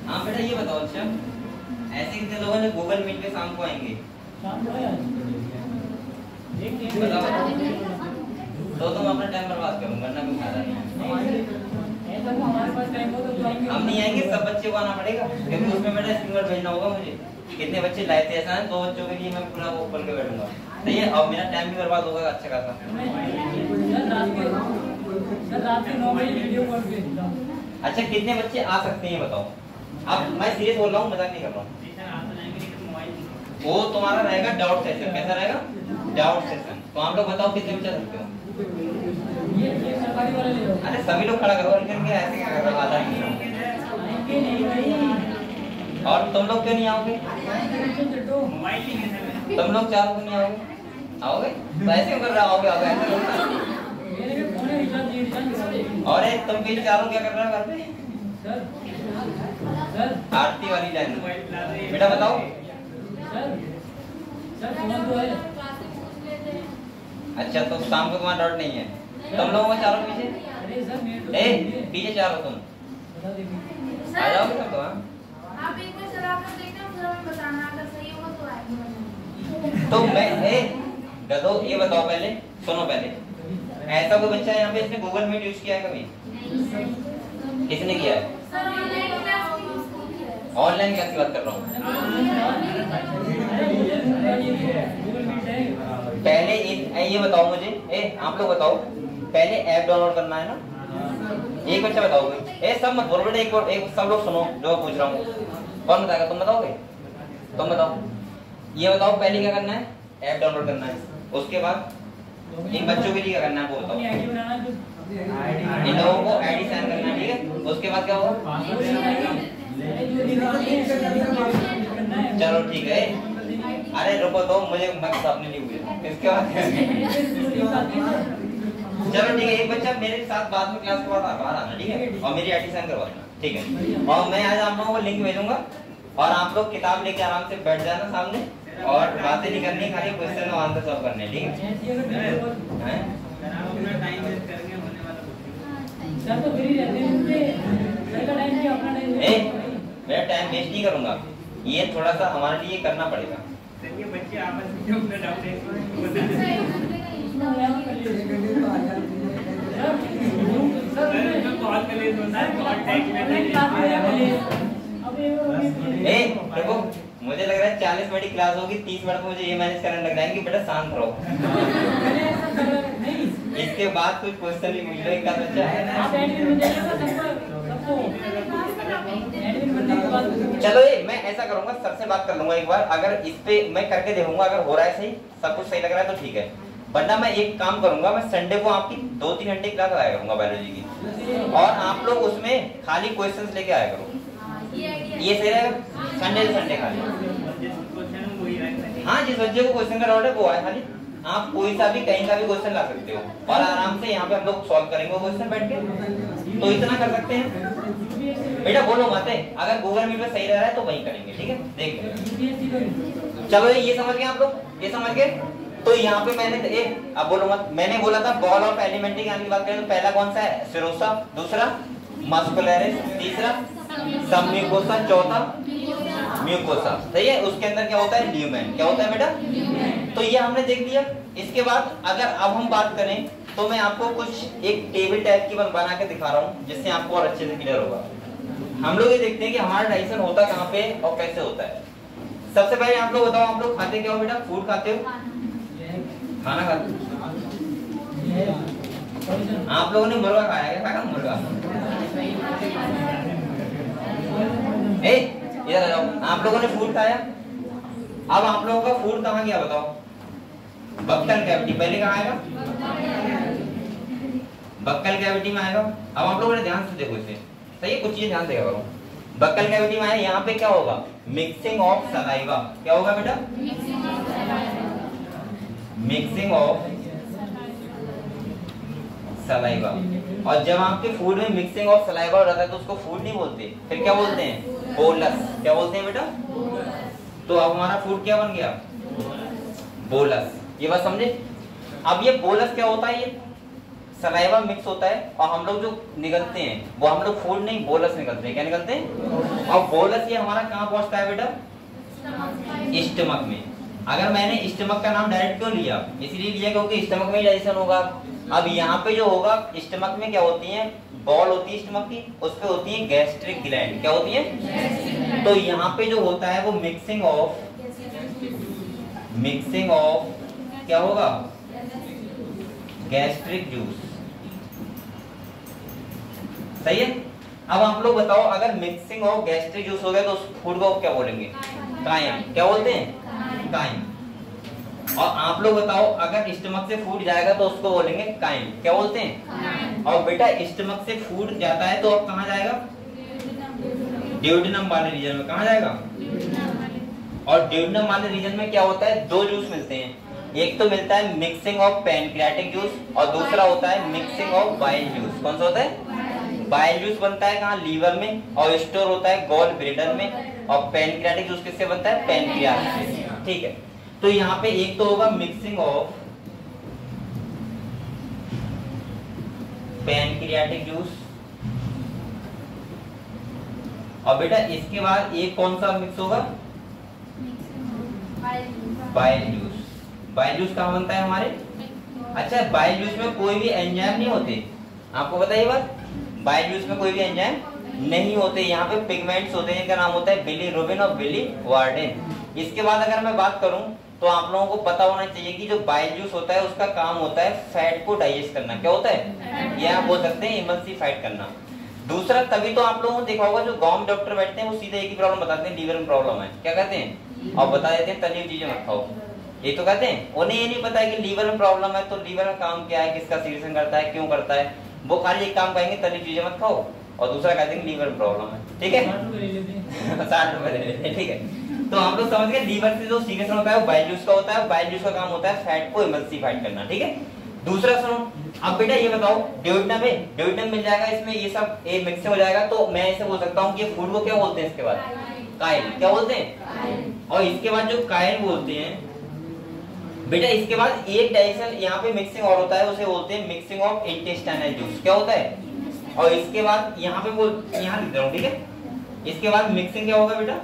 हाँ बेटा ये बताओ अच्छा ऐसे कितने लोगों ने गूगल मीट पे शाम को आएंगे बताओ तो तुम अपना टाइम बर्बाद करूँ वरना कोई फायदा नहीं। हम नहीं आएंगे सब बच्चे को आना पड़ेगा क्योंकि उसमें बेटा स्क्रीनशॉट भेजना होगा मुझे कितने बच्चे लाए थे ऐसा है 2 बच्चों के लिए मैं पूरा वो खोल के बैठूंगा सही है और मेरा टाइम भी बर्बाद होगा अच्छा खासा। अच्छा कितने बच्चे आ सकते हैं बताओ अब मैं सीरियस बोल रहा हूँ मजाक नहीं कर रहा हूँ। वो तुम्हारा रहेगा डाउट सेशन कैसा रहेगा डाउट सेशन तो आप लोग बताओ कितने बच्चे आ सकते हो। अरे सभी लोग खड़ा करो करके ऐसे क्या कर रहे हो आधा नहीं और तुम लोग क्यों नहीं आओगे तुम लोग 4 क्यों नहीं आओगे आओगे तो ऐसे क्यों कर रहे हो आओगे आओगे ऐसे और तुम भी चारों क्या कर रहे हो घर पे आरती वाली लाइन बेटा बताओ अच्छा तो शाम को तुम्हारा डाउट नहीं है तुम लोगों को चारों पीछे पीछे चारों तुम आ जाओगे सब तो आप एक बार चला कर देखना फिर हमें बताना अगर सही होगा तो आएंगे तो मैं गधो ये बताओ पहले सुनो पहले ऐसा कोई बच्चा यहाँ पे इसने गूगल मीट यूज किया है कभी किसने किया है ऑनलाइन कैसी बात कर रहा हूँ पहले ये बताओ मुझे आप लोग बताओ पहले ऐप डाउनलोड करना है ना एक बच्चा बताओगे सब मत बोलो बेटा एक सब लोग सुनो जो मैं पूछ रहा हूँ कौन बताएगा तुम बताओगे तुम बताओ ये बताओ पहले क्या करना है ऐप डाउनलोड करना है उसके बाद इन बच्चों के लिए क्या करना है वो बताओ इन लोगों को आईडी साइन करना है ठीक है उसके बाद क्या होगा चलो ठीक है अरे रुको तो मुझे मत अपने लिए हुए इसके बाद चलो ठीक है एक बच्चा मेरे साथ बाद में क्लास के बाद बाहर आना ठीक है और मेरी आईडी साइन करवा देना ठीक है और मैं आज आप लोगों को लिंक भेजूंगा और आप लोग किताब लेके आराम से बैठ जाना सामने और बातें नहीं करनी खाली क्वेश्चन और आंसर सॉल्व करने ठीक है मेरा टाइम वेस्ट नहीं करूंगा ये थोड़ा सा हमारे लिए करना पड़ेगा बच्चे आपस में अपना डाउट देखो मुझे लग रहा है 40 मिनट की क्लास होगी 30 मिनट में मुझे ये मैनेज करने लग जाएंगे बेटा शांत रहो इसके बाद कुछ क्वेश्चन भी पूछ रहे का बच्चा है। आप एडमिन बन जाइएगा सबको एडमिन बनने के बाद चलो ये मैं ऐसा करूंगा, सर से बात कर लूंगा एक बार, अगर इस पे मैं करके देखूंगा, अगर हो रहा है सही, सब कुछ सही लग रहा है तो ठीक है, वरना मैं एक काम करूंगा, मैं संडे को आपकी 2-3 घंटे क्लास लगाया करूंगा बायोलॉजी की, और आप लोग उसमें खाली क्वेश्चंस लेके आया करो। ये सही रहेगा, संडे से संडे खाली। हाँ, जिस बच्चे को क्वेश्चन का डाउट है वो आए खाली, आप कोई सा भी कहीं का भी क्वेश्चन ला सकते हो और आराम से यहाँ पे हम लोग सॉल्व करेंगे वो क्वेश्चन बैठ के, तो इतना कर सकते हैं। बेटा बोलो मत है, अगर गूगल मीट में सही रह रहा है तो वही करेंगे, ठीक है, देख लो। चलो ये समझ गए आप लोग, ये समझ गए। तो यहाँ पे मैंने अब बोलो मत, मैंने बोला था बॉल ऑफ एलिमेंट्री की बात करें तो पहला कौन सा है, सिरोसा, दूसरा मस्कुलरिस, तीसरा सबम्यूकोसा, चौथा म्यूकोसा, सही है। उसके अंदर क्या होता है, ल्यूमेन, क्या होता है बेटा, तो ये हमने देख लिया। इसके बाद अगर अब हम बात करें तो मैं आपको कुछ एक टेबल टाइप की बना के दिखा रहा हूँ जिससे आपको और अच्छे से क्लियर होगा। हम लोग ये देखते हैं कि हमारा डाइजेशन होता कहाँ पे और कैसे होता है। सबसे पहले आप लोग बताओ, आप लोग खाते क्या हो बेटा, फूड खाते हो, खाना खाते हो? आप लोगों ने मुर्गा खाया है, क्या मुर्गा? इधर आ जाओ, आप लोगों ने फूड खाया। अब आप लोगों का फूड कहाँ गया बताओ, बक्कल कैविटी, पहले कहाँ आएगा, बक्कल कैविटी में आएगा। अब आप लोगों ने ध्यान से देखो इसे, सही है, कुछ चीजें ध्यान देगा करो। बक्कल कैविटी में आया, यहाँ पे क्या होगा, मिक्सिंग ऑफ सलाइवा, क्या होगा बेटा, मिक्सिंग ऑफ सलाइवा। और जब आपके फूड में मिक्सिंग ऑफ सलाइवा हो रहा है तो उसको फूड नहीं बोलते, फिर क्या बोलते हैं, बोलस, क्या बोलते हैं बेटा। तो अब हमारा फूड क्या बन गया, बोलस, ये बात समझे। अब ये बोलस क्या होता है, ये सलाइवा मिक्स होता है और हम लोग जो निकलते हैं वो हम लोग फूड नहीं, बोलस निकलते हैं, क्या निकलते हैं। और बोलस ये हमारा कहाँ पहुंचता है बेटा, स्टमक में। अगर मैंने स्टमक का नाम डायरेक्ट क्यों लिया, इसलिए लिया क्योंकि स्टमक में ही डाइजेशन होगा। अब यहाँ पे जो होगा, स्टमक में क्या होती है, बॉल होती है स्टमक की, उस पे होती है गैस्ट्रिक ग्लैंड, क्या होती है। तो यहाँ पे जो होता है वो मिक्सिंग ऑफ क्या होगा, गैस्ट्रिक जूस, सही है। अब आप लोग बताओ, अगर मिक्सिंग ऑफ गैस्ट्रिक जूस हो गया तो उस फूड को क्या बोलेंगे, काइम, क्या बोलते हैं, काइम। और आप लोग बताओ, अगर स्टमक से फूड जाएगा तो उसको बोलेंगे काइम, क्या बोलते हैं। और बेटा स्टमक से फूड जाता है तो अब कहाँ जाएगा, ड्यूडेनम वाले रीजन में, कहाँ जाएगा। और ड्यूडेनम वाले रीजन में क्या होता है, दो जूस मिलते हैं, एक तो मिलता है मिक्सिंग ऑफ पैनक्रियाटिक जूस और दूसरा होता है मिक्सिंग ऑफ बाइल जूस। कौन सा होता है, बाइल जूस बनता है कहाँ, लीवर में, और स्टोर होता है गॉल ब्लैडर में। और पैनक्रियाटिक जूस किससे बनता है, पैनक्रियास से, ठीक है। तो यहाँ पे एक तो होगा मिक्सिंग ऑफ पैनक्रियाटिक जूस, और बेटा इसके बाद एक कौन सा मिक्स होगा, बाइल जूस। बाइल जूस कहाँ बनता है हमारे, अच्छा बाइल जूस में कोई भी एंजाइम नहीं होते, आपको पता है ये बात, बाइल जूस में कोई भी एंजाइम नहीं होते। यहाँ पे पिगमेंट्स होते हैं, इनका नाम होता है बिलीरुबिन और बिलीवार्डिन। इसके बाद अगर मैं बात करूं तो आप लोगों को पता होना चाहिए कि जो बाइल जूस होता है उसका काम होता है फैट को डाइजेस्ट करना, क्या होता है, यह आप बोल सकते हैं इमल्सिफाइड करना। दूसरा, तभी तो आप लोगों को देखा होगा जो गांव में डॉक्टर बैठते हैं वो सीधे एक ही प्रॉब्लम बताते हैं, लीवर में प्रॉब्लम है, क्या कहते हैं, और बता देते हैं तली हुई चीजें मत खाओ। ये तो कहते हैं, उन्हें ये नहीं पता है कि लीवर में प्रॉब्लम है, तो लीवर का काम क्या है, किसका सीक्रेशन करता है, क्यों करता है। वो खाली एक काम कहेंगे तली चीजें मत खाओ, और दूसरा कहते हैं लीवर में प्रॉब्लम है, ठीक है, 60 रुपए दे देते हैं, ठीक है। तो हम लोग समझ गए, लीवर से जो सीक्रेशन होता है वो बाइल जूस का होता है, बाइल जूस का काम होता है फैट को इमल्सिफाइड करना, ठीक है। दूसरा सुनो, अब बेटा ये बताओ, ड्यूडेनम है, ड्यूडेनम मिल जाएगा, इसमें ये सब ये मिक्स हो जाएगा, तो मैं ऐसे बोल सकता हूँ कि फूड को क्या बोलते हैं, इसके बाद काइल, क्या बोलते हैं। और इसके बाद जो काइल बोलते हैं बेटा, इसके बाद एक डाइजेशन यहाँ पे मिक्सिंग और होता है, उसे बोलते हैं मिक्सिंग ऑफ इंटेस्टाइनल जूस, क्या होता है। और इसके बाद यहाँ पे वो यहाँ लिख रहा हूँ, ठीक है। इसके बाद मिक्सिंग क्या होगा बेटा,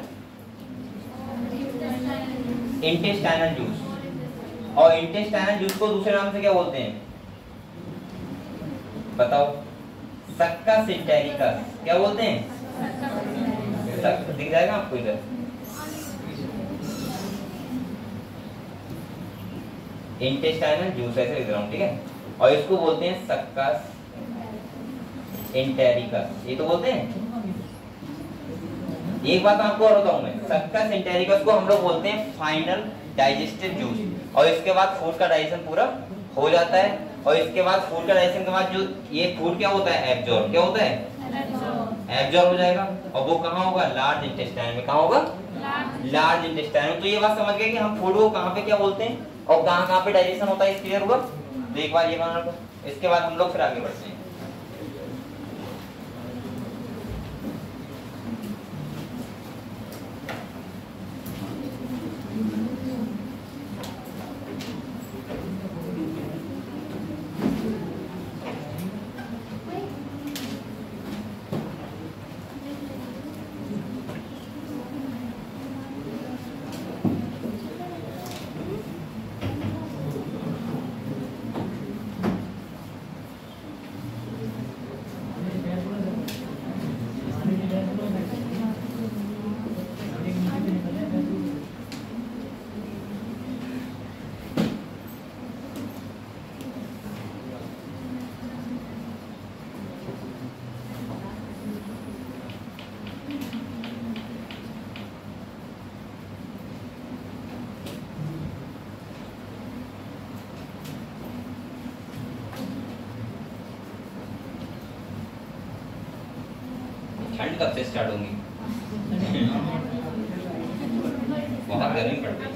इंटेस्टाइनल जूस। और इंटेस्टाइनल जूस को दूसरे नाम से क्या बोलते हैं बताओ, सक्का सिंटेरिकस, क्या बोलते हैं, दिख जाएगा आपको इधर, इंटेस्टाइनल जूस ऐसे लिख रहा हूँ, ठीक है। और इसको बोलते हैं सक्कस एंटेरिकस। ये तो बोलते हैं। एक बात आपको और बताऊं मैं, सक्कस एंटेरिकस को हम लोग बोलते हैं फाइनल डाइजेस्टिव जूस। और इसके बाद फूड का डाइजेशन पूरा हो जाता है। और इसके बाद फूड का डाइजेशन के बाद जो ये फूड क्या होता है, एब्जॉर्ब क्या होता है, एब्जॉर्ब हो जाएगा। और वो कहाँ होगा, लार्ज इंटेस्टाइन में। कहाँ होगा, लार्ज इंटेस्टाइन में। तो ये बात समझ गए कि हम फूड को कहाँ पे क्या बोलते हैं और कहाँ कहाँ पे डाइजेशन होता है, क्लियर हुआ। तो एक बार ये मान लो, इसके बाद हम लोग फिर आगे बढ़ते हैं। ठंड कब से स्टार्ट होगी, बहुत गर्मी पड़ती है।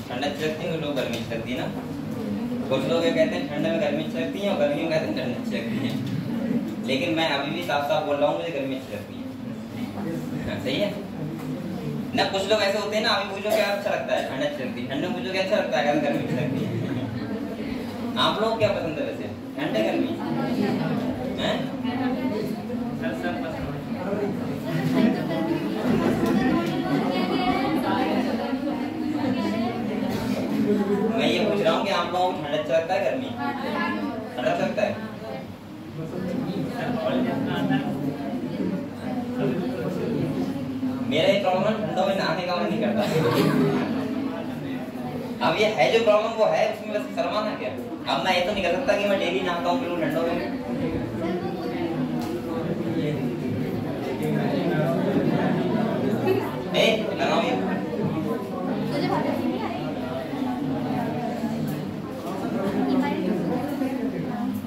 ठंडा अच्छी लगती है, कुछ लोग गर्मी अच्छी लगती है ना। कुछ लोग ये कहते हैं ठंडा में गर्मी अच्छी लगती है और गर्मी में कहते हैं ठंड अच्छी लगती है। लेकिन मैं अभी भी साफ साफ बोल रहा हूँ, मुझे गर्मी अच्छी लगती है। सही है ना। कुछ लोग ऐसे होते हैं ना, अभी पूछो क्या अच्छा लगता है, ठंड अच्छी लगती है। ठंड में पूछो क्या अच्छा लगता है, गर्मी अच्छी लगती है। आप लोग क्या पसंद है वैसे, ठंड है गर्मी है? मैं ये पूछ रहा हूँ कि आप लोगों को ठंड अच्छा लगता है, गर्मी ठंड अच्छा लगता है? मेरा ये प्रॉब्लम ठंडों में नहाने का मन नहीं करता। अब ये है जो प्रॉब्लम वो है, उसमें बस शर्माना क्या। अब मैं ये तो नहीं कर सकता कि मैं डेली नहाता हूँ बिल्कुल ठंडों में। लगाओ ये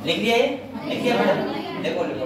लिख दिया, ये लिख दिया मैडम, देखो लिखो।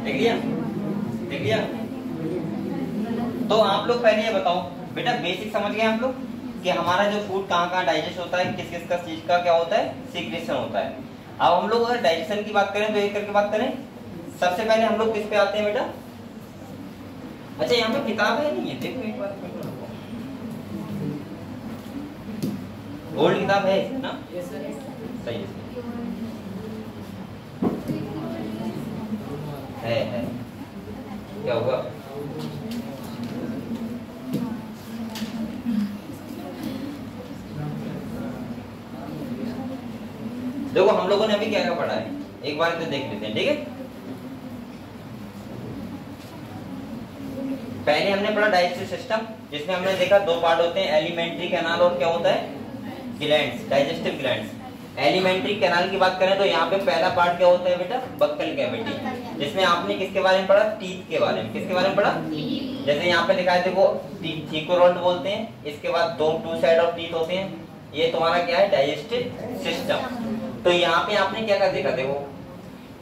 देख लिया। तो आप लोग पहले ये बताओ बेटा, बेसिक समझ गए आप लोग कि हमारा जो फूड कहाँ कहाँ डाइजेस्ट होता है, किस किस का चीज का क्या होता है, सीक्रेशन होता है। अब हम लोग अगर डाइजेशन की बात करें तो एक करके बात करें। सबसे पहले हम लोग किस पे आते हैं बेटा? अच्छा यहाँ पे किताब है नहीं है, देखो एक बार गोल्ड किताब है ना? सही है। क्या होगा? देखो हम लोगों ने अभी क्या क्या पढ़ा है, एक बार तो देख लेते हैं, ठीक है। पहले हमने पढ़ा डाइजेस्टिव सिस्टम, जिसमें हमने देखा दो पार्ट होते हैं, एलिमेंट्री कैनाल और क्या होता है, glands, digestive glands. Alimentary canal की बात करें तो यहाँ पे पहला पार्ट क्या होता है बेटा, बक्कल कैविटी, जिसमें आपने किसके बारे में पढ़ा, टीथ के बारे में। किसके बारे में पढ़ा? जैसे यहाँ पे लिखा है देखो, थीकोरोड बोलते हैं, इसके बाद दो टू साइड ऑफ टीथ होते हैं, ये तुम्हारा क्या है, डाइजेस्टिव सिस्टम। तो यहाँ पे आपने क्या क्या देखा, देखो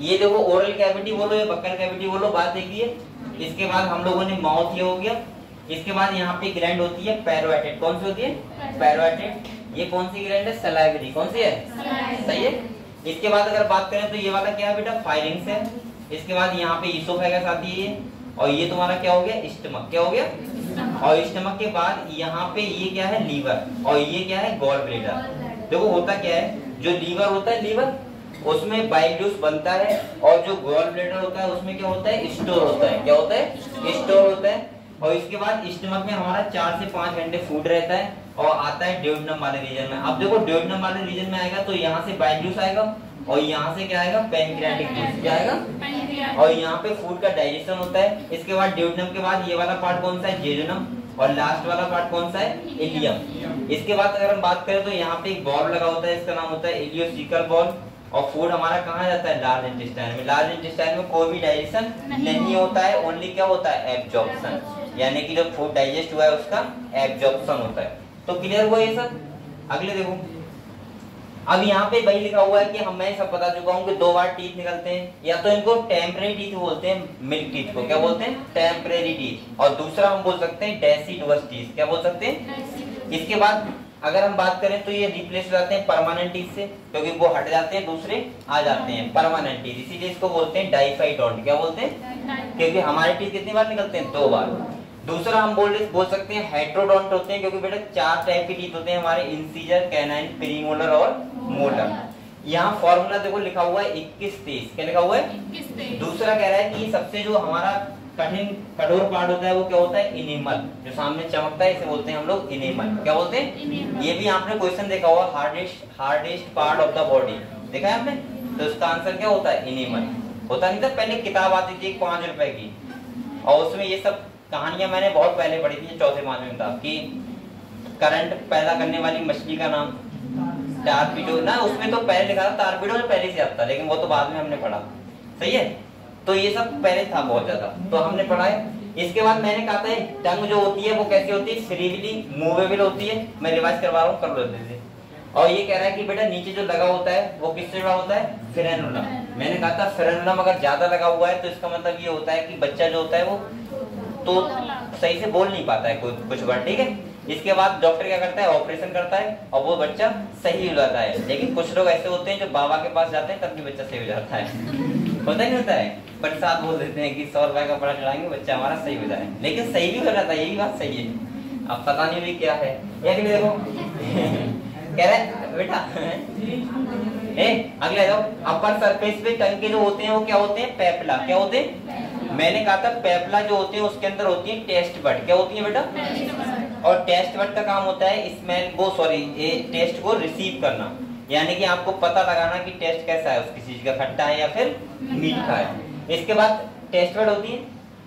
ये देखो ओरल कैविटी बोलो या बक्कल कैविटी बोलो, बात देखिए। इसके बाद हम लोगों ने माउथ ये हो गया, इसके बाद यहाँ पे ग्लैंड होती है पैरोटिड, कौन सी होती है, पैरोटिड। ये कौन सी ग्लैंड है, सलाइवरी, कौन सी है, सही है। इसके बाद अगर बात करें तो ये वाला क्या है बेटा, फाइरिंग्स है। इसके बाद यहाँ पे ईसोफेगस आती है, और ये तुम्हारा क्या हो गया, स्टमक, क्या हो गया, और स्टमक के बाद यहाँ पे ये क्या है, लीवर, और ये क्या है, गॉल ब्लैडर। देखो होता क्या है, जो लीवर होता है, लीवर उसमें बाइल जूस बनता है, और जो गॉल ब्लैडर होता है उसमें क्या होता है, स्टोर होता है, क्या होता है, स्टोर होता है। और इसके बाद स्टमक में हमारा 4 से 5 घंटे फूड रहता है, और आता है ड्यूओडेनम वाले रीजन में। अब देखो ड्यूओडेनम वाले रीजन में आएगा तो यहाँ से बाइल जूस आएगा, और यहाँ से क्या आएगा, पैनक्रियाटिक जूस, क्या आएगा, और यहाँ पे फूड का डाइजेशन होता है। इसके बाद ड्यूओडेनम के बाद ये वाला पार्ट कौन सा है, जेजुनम, और लास्ट वाला पार्ट कौन सा है, इलियम। इसके बाद अगर हम बात करें तो यहाँ पे एक बॉल लगा होता है, इसका नाम होता है इलियोसिकल बॉल, और फूड हमारा कहाँ जाता है, लार्ज इंटेस्टाइन में। लार्ज इंटेस्टाइन में कोई भी डाइजेशन नहीं होता है, ओनली क्या होता है, एब्जॉर्प्शन, यानी कि जब फूड डाइजेस्ट हुआ है उसका एब्जॉर्प्शन होता है। तो क्लियर हुआ ये सब। अगले देखो, अब यहाँ पे वही लिखा हुआ है कि मैं सब बता चुका हूँ कि 2 बार टीथ निकलते हैं, या तो इनको टेम्परेरी टीथ बोलते हैं, मिल्क टीथ को क्या बोलते हैं, टेम्परेरी टीथ, और दूसरा हम बोल सकते हैं डेसिडुअस टीथ, क्या बोल सकते हैं। इसके बाद अगर हम बात करें तो ये रिप्लेस हो जाते हैं परमानेंट टीथ से, क्योंकि वो हट जाते हैं, दूसरे आ जाते हैं परमानेंट टीथ, इसीलिए इसको बोलते हैं डाइफाइडोंट, क्या बोलते हैं, क्योंकि हमारे टीथ कितनी बार निकलते हैं, 2 बार। दूसरा हम बोल सकते हैं हेट्रोडोंट होते हैं, क्योंकि बेटा 4 टाइप के टीथ होते हैं हमारे, इंसीजर, कैनाइन, प्रीमोलर और मोलर। यहाँ फॉर्मूला देखो लिखा हुआ है 21-23, क्या लिखा हुआ है, 21-23। दूसरा कह रहा है कि सबसे जो हमारा कठोर पार्ट होता है वो क्या होता है, इनेमल, जो सामने चमकता है इसे बोलते हैं हम लोग इनेमल, क्या बोलते हैं। ये भी आपने क्वेश्चन देखा हुआ, hardest part of the body, देखा है आपने, तो उसका आंसर क्या होता है, इनेमल। होता नहीं था, पहले किताब आती थी 5 रुपए की, और उसमें ये सब कहानियां मैंने बहुत पहले पढ़ी थी, 4th-5वीं में था, कि करंट पैदा करने वाली मछली का नाम टारपीडो ना, उसमें तो पहले लिखा था, टारपीडो में पहले से आता, लेकिन वो तो बाद में हमने पढ़ा, सही है। तो ये सब पहले था बहुत ज्यादा, तो हमने पढ़ा है। इसके बाद मैंने कहा था टंग जो होती है वो कैसी होती है, फ्रीली मूवेबल होती है, मैं रिवाइज करवा रहा हूँ, कर लो जल्दी। और ये कह रहा है कि बेटा नीचे जो लगा होता है वो किससे जुड़ा होता है, फ्रेनुलम। मैंने कहा था फ्रेनुलम अगर ज्यादा लगा हुआ है तो इसका मतलब ये होता है कि बच्चा जो होता है वो तो सही से बोल नहीं पाता है कुछ वर्ड, ठीक है। इसके बाद डॉक्टर क्या करता है, ऑपरेशन करता है, और वो बच्चा सही हो जाता है। लेकिन कुछ लोग ऐसे होते हैं जो बाबा के पास जाते हैं तब भी बच्चा सही हो जाता है, होता नहीं होता है, बट साथ बोल देते हैं कि 100 रुपए का बड़ा चढ़ाएंगे बच्चा हमारा सही हो जाए, लेकिन सही भी हो जाता है, यही बात सही है। अब पता नहीं भी क्या है, या कि देखो कह रहे बेटा अगले जाओ, अपर सरफेस पे टंग के जो होते हैं वो क्या होते हैं, पेपला, क्या होते हैं। मैंने कहा था पेपला जो होते हैं उसके अंदर होती है टेस्ट बड, क्या होती है बेटा, और टेस्ट बड का काम होता है स्मेल को, टेस्ट को रिसीव करना, यानी कि आपको पता लगाना कि टेस्ट कैसा है उसकी चीज का, खट्टा है या फिर मीठा है। इसके बाद टेस्ट बड होती है।